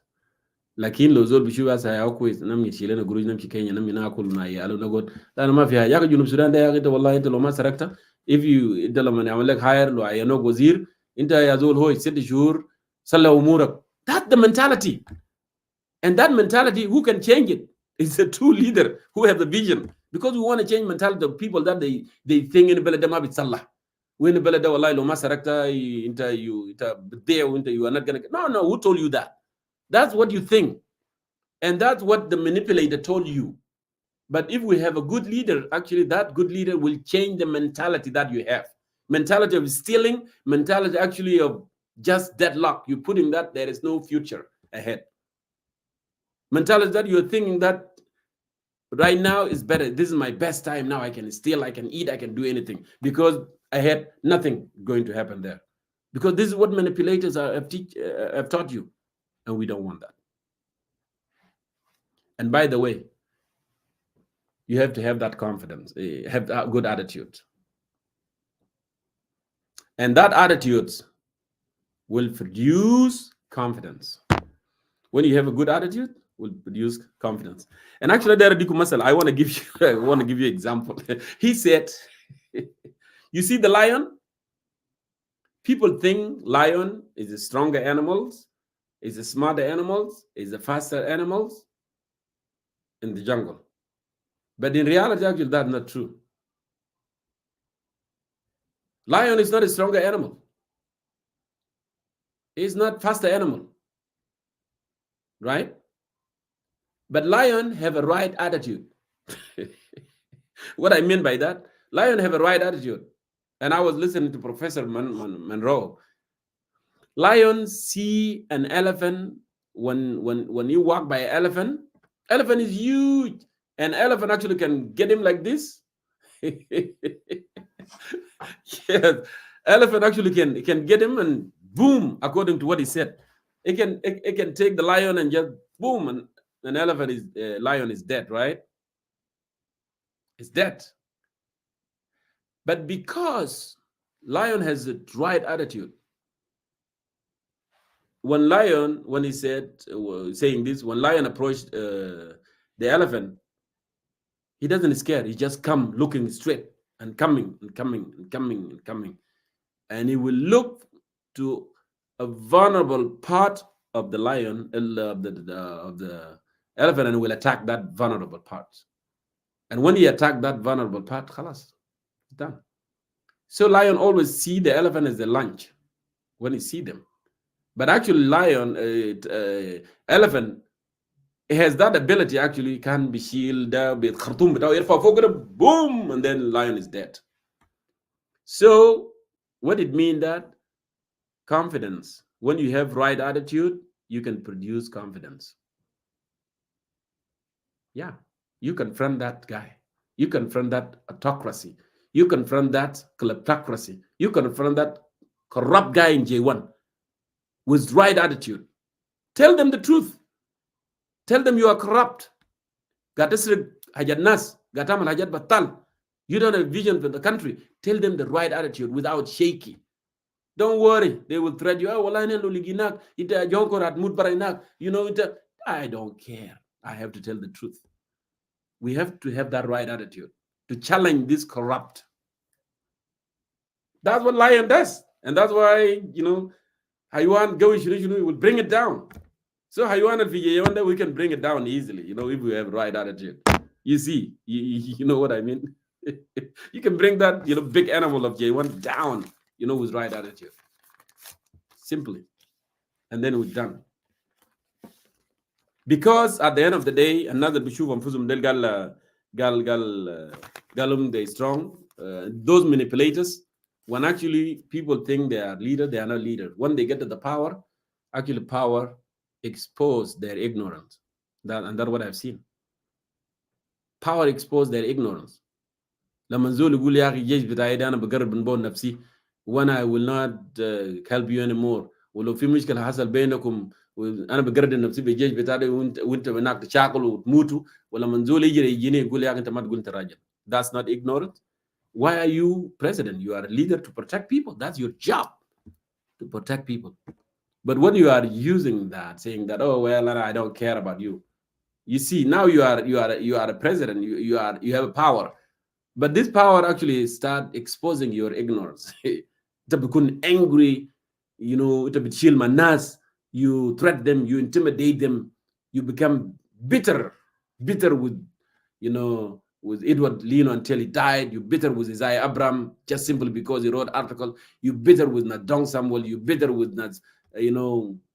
لكن لو زول بيشوف هسه يا كويس نمشي يشيل لنا قروش نمشي كينيا نمشي ناكل ما يالو نقول لا انا ما فيها يا اخي جنوب السودان ده يا اخي والله انت لو ما سرقت if you انت لما يعمل لك هاير لو عينوك وزير انت يا زول هو 6 شهور صلى امورك. That's the mentality. And that mentality, who can change it? It's a true leader who have the vision. Because we want to change mentality of people that they think in the ما بيتصلح. وين البلد ده والله لو ما سرقت انت بتضيع وانت you are not gonna. No, who told you that? That's what you think. And that's what the manipulator told you. But if we have a good leader, actually that good leader will change the mentality that you have. Mentality of stealing, mentality actually of just deadlock. You're putting that there is no future ahead. Mentality that you're thinking that right now is better. This is my best time now. I can steal, I can eat, I can do anything. Because I had nothing going to happen there. Because this is what manipulators have taught you. And we don't want that. And by the way, you have to have that confidence, have that good attitude. And that attitude will produce confidence. When you have a good attitude, will produce confidence. And actually, I want to give you an example. He said, you see the lion? People think lion is a stronger animals, is a smarter animals, is a faster animals in the jungle. But in reality, actually, that's not true. Lion is not a stronger animal. It's not faster animal. Right? But lion have a right attitude. What I mean by that, lion have a right attitude. And I was listening to Professor Monroe. Lions see an elephant when you walk by an elephant is huge. An elephant actually can get him like this. Yes, elephant actually can get him and boom, according to what he said. It can take the lion and just boom, and an lion is dead, right? It's dead. But because lion has the right attitude, when he said saying this, when lion approached the elephant, he doesn't scare. He just come looking straight and coming and coming and coming and coming, and he will look to a vulnerable part of the lion, of the elephant, and will attack that vulnerable part. And when he attack that vulnerable part, khalas, it's done. So lion always see the elephant as the lunch when he see them. But actually, elephant has that ability. Actually, can be shielded, be khartoum, boom, and then lion is dead. So what it mean that confidence, when you have right attitude, you can produce confidence. Yeah, you confront that guy, you confront that autocracy, you confront that kleptocracy, you confront that corrupt guy in J1 with right attitude. Tell them the truth. Tell them you are corrupt. You don't have vision for the country. Tell them the right attitude without shaky. Don't worry, they will threat you. Oh, I don't care. I have to tell the truth. We have to have that right attitude to challenge this corrupt. That's what lion does. And that's why, Haywan will bring it down. So Haywan and Vijayanda, we can bring it down easily, if we have right attitude. You see, you know what I mean? You can bring that, big animal of J1 down, with right attitude. Simply. And then we're done. Because at the end of the day, another Bishu and Fuzum del Galum, they strong. Those manipulators, when actually people think they are leader, they are not leader. When they get to the power, actually power expose their ignorance. That's what I've seen. Power expose their ignorance. When I will not help you anymore. ولو في مشكله حصل بينكم وانا بقرد نفسي بالجيش بتاعي وانت هناك تشاكل وتموتوا ولا منزول يجيني يقول يا اخي انت ما تقول انت راجل. That's not ignorant. Why are you president? You are a leader to protect people. That's your job, to protect people. But when you are using that, saying that, oh well, I don't care about you. You see, now you are a president. You have a power, but this power actually start exposing your ignorance. To become angry. You threat them, you intimidate them, you become bitter with, with Edward Lino until he died. You bitter with Isaiah Abram just simply because he wrote article. You bitter with Nadong Samuel. You bitter with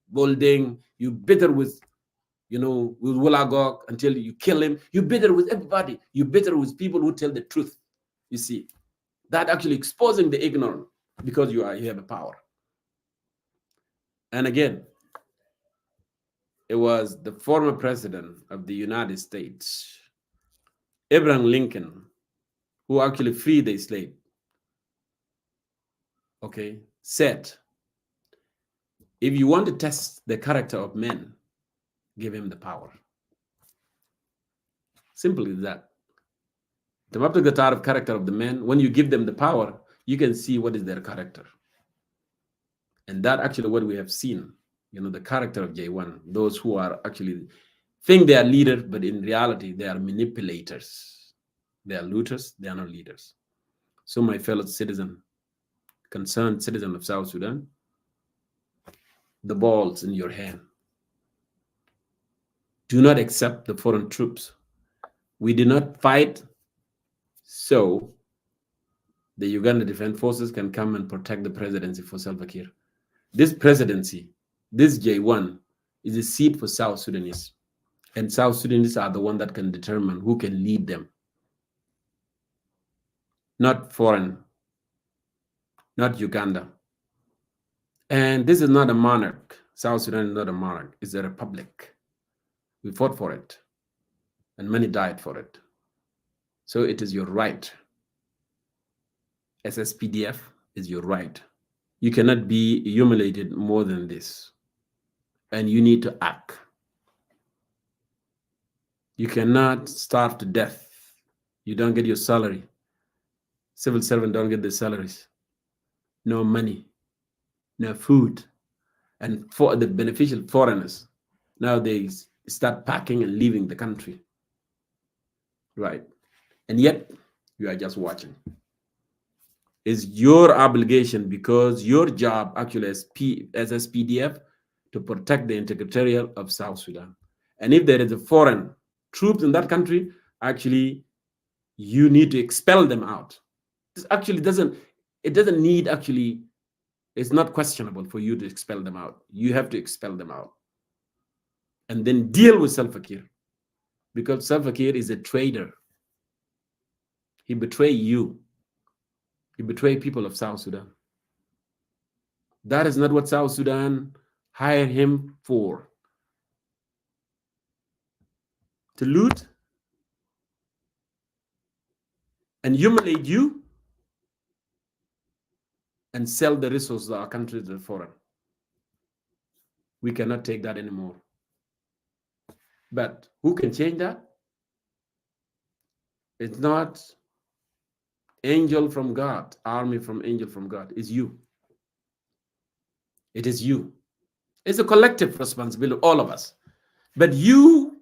Bolding. You bitter with, with Wulagok until you kill him. You bitter with everybody. You bitter with people who tell the truth. You see, that actually exposing the ignorant because you have a power. And again, it was the former president of the United States, Abraham Lincoln, who actually freed the slave. Okay, said, if you want to test the character of men, give him the power. Simply that. The character of the men, when you give them the power, you can see what is their character. And that actually what we have seen, the character of J1, those who are actually think they are leaders, but in reality, they are manipulators. They are looters, they are not leaders. So my fellow citizen, concerned citizen of South Sudan, the ball's in your hand. Do not accept the foreign troops. We did not fight so the Uganda Defense Forces can come and protect the presidency for Salva Kiir. This presidency, this J1, is a seat for South Sudanese. And South Sudanese are the one that can determine who can lead them. Not foreign, not Uganda. And this is not a monarch. South Sudan is not a monarch. It's a republic. We fought for it. And many died for it. So it is your right. SSPDF is your right. You cannot be humiliated more than this. And you need to act. You cannot starve to death. You don't get your salary. Civil servants don't get their salaries. No money. No food. And for the beneficial foreigners, now they start packing and leaving the country. Right. And yet, you are just watching. It's your obligation because your job actually as SPDF to protect the integrity of South Sudan. And if there is a foreign troops in that country, actually, you need to expel them out. This actually doesn't need, actually, it's not questionable for you to expel them out. You have to expel them out. And then deal with Salva Kiir. Because Salva Kiir is a traitor. He betrayed you. He betrayed people of South Sudan. That is not what South Sudan hired him for. To loot and humiliate you and sell the resources of our country to the foreign. We cannot take that anymore. But who can change that? It's not angel from God, army from angel from God. It's you. It is you. It's a collective responsibility, all of us. But you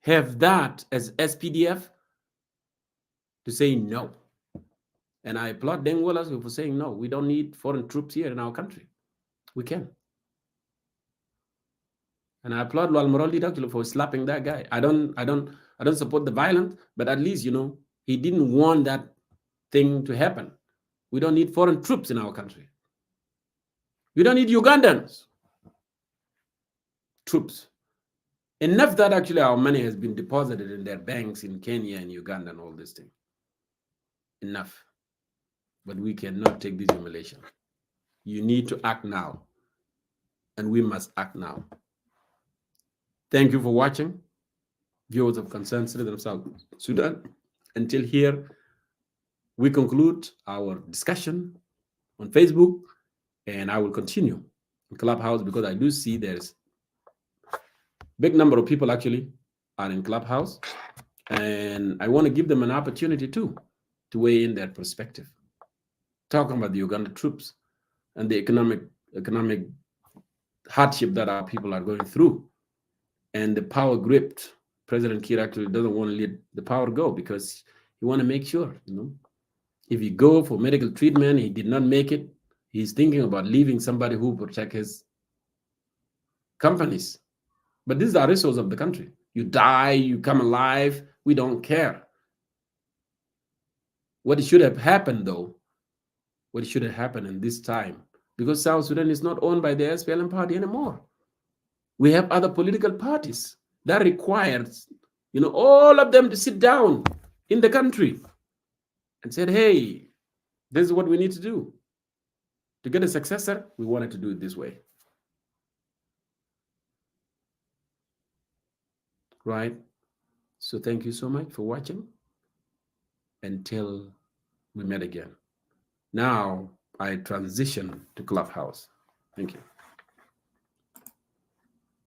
have that as SPDF to say no. And I applaud Deng Wolas for saying no. We don't need foreign troops here in our country. We can. And I applaud Lual Moroli actually for slapping that guy. I don't support the violence, but at least, he didn't want that thing to happen. We don't need foreign troops in our country. We don't need Ugandans troops. Enough that actually our money has been deposited in their banks in Kenya and Uganda and all this thing. Enough. But we cannot take this humiliation. You need to act now. And we must act now. Thank you for watching. Viewers of Concerned Citizens of South Sudan. Until here, we conclude our discussion on Facebook, and I will continue in Clubhouse because I do see there's a big number of people actually are in Clubhouse, and I want to give them an opportunity too to weigh in their perspective, talking about the Uganda troops and the economic hardship that our people are going through, and the power gripped. President Kiir actually doesn't want to let the power go because he want to make sure, if he go for medical treatment, he did not make it, he's thinking about leaving somebody who protect his companies. But these are resources of the country. You die, you come alive, we don't care. What should have happened though, what should have happened in this time, because South Sudan is not owned by the SPLM party anymore. We have other political parties that requires, all of them to sit down in the country and said, hey, this is what we need to do. To get a successor, we wanted to do it this way. Right? So thank you so much for watching. Until we met again. Now I transition to Clubhouse. Thank you.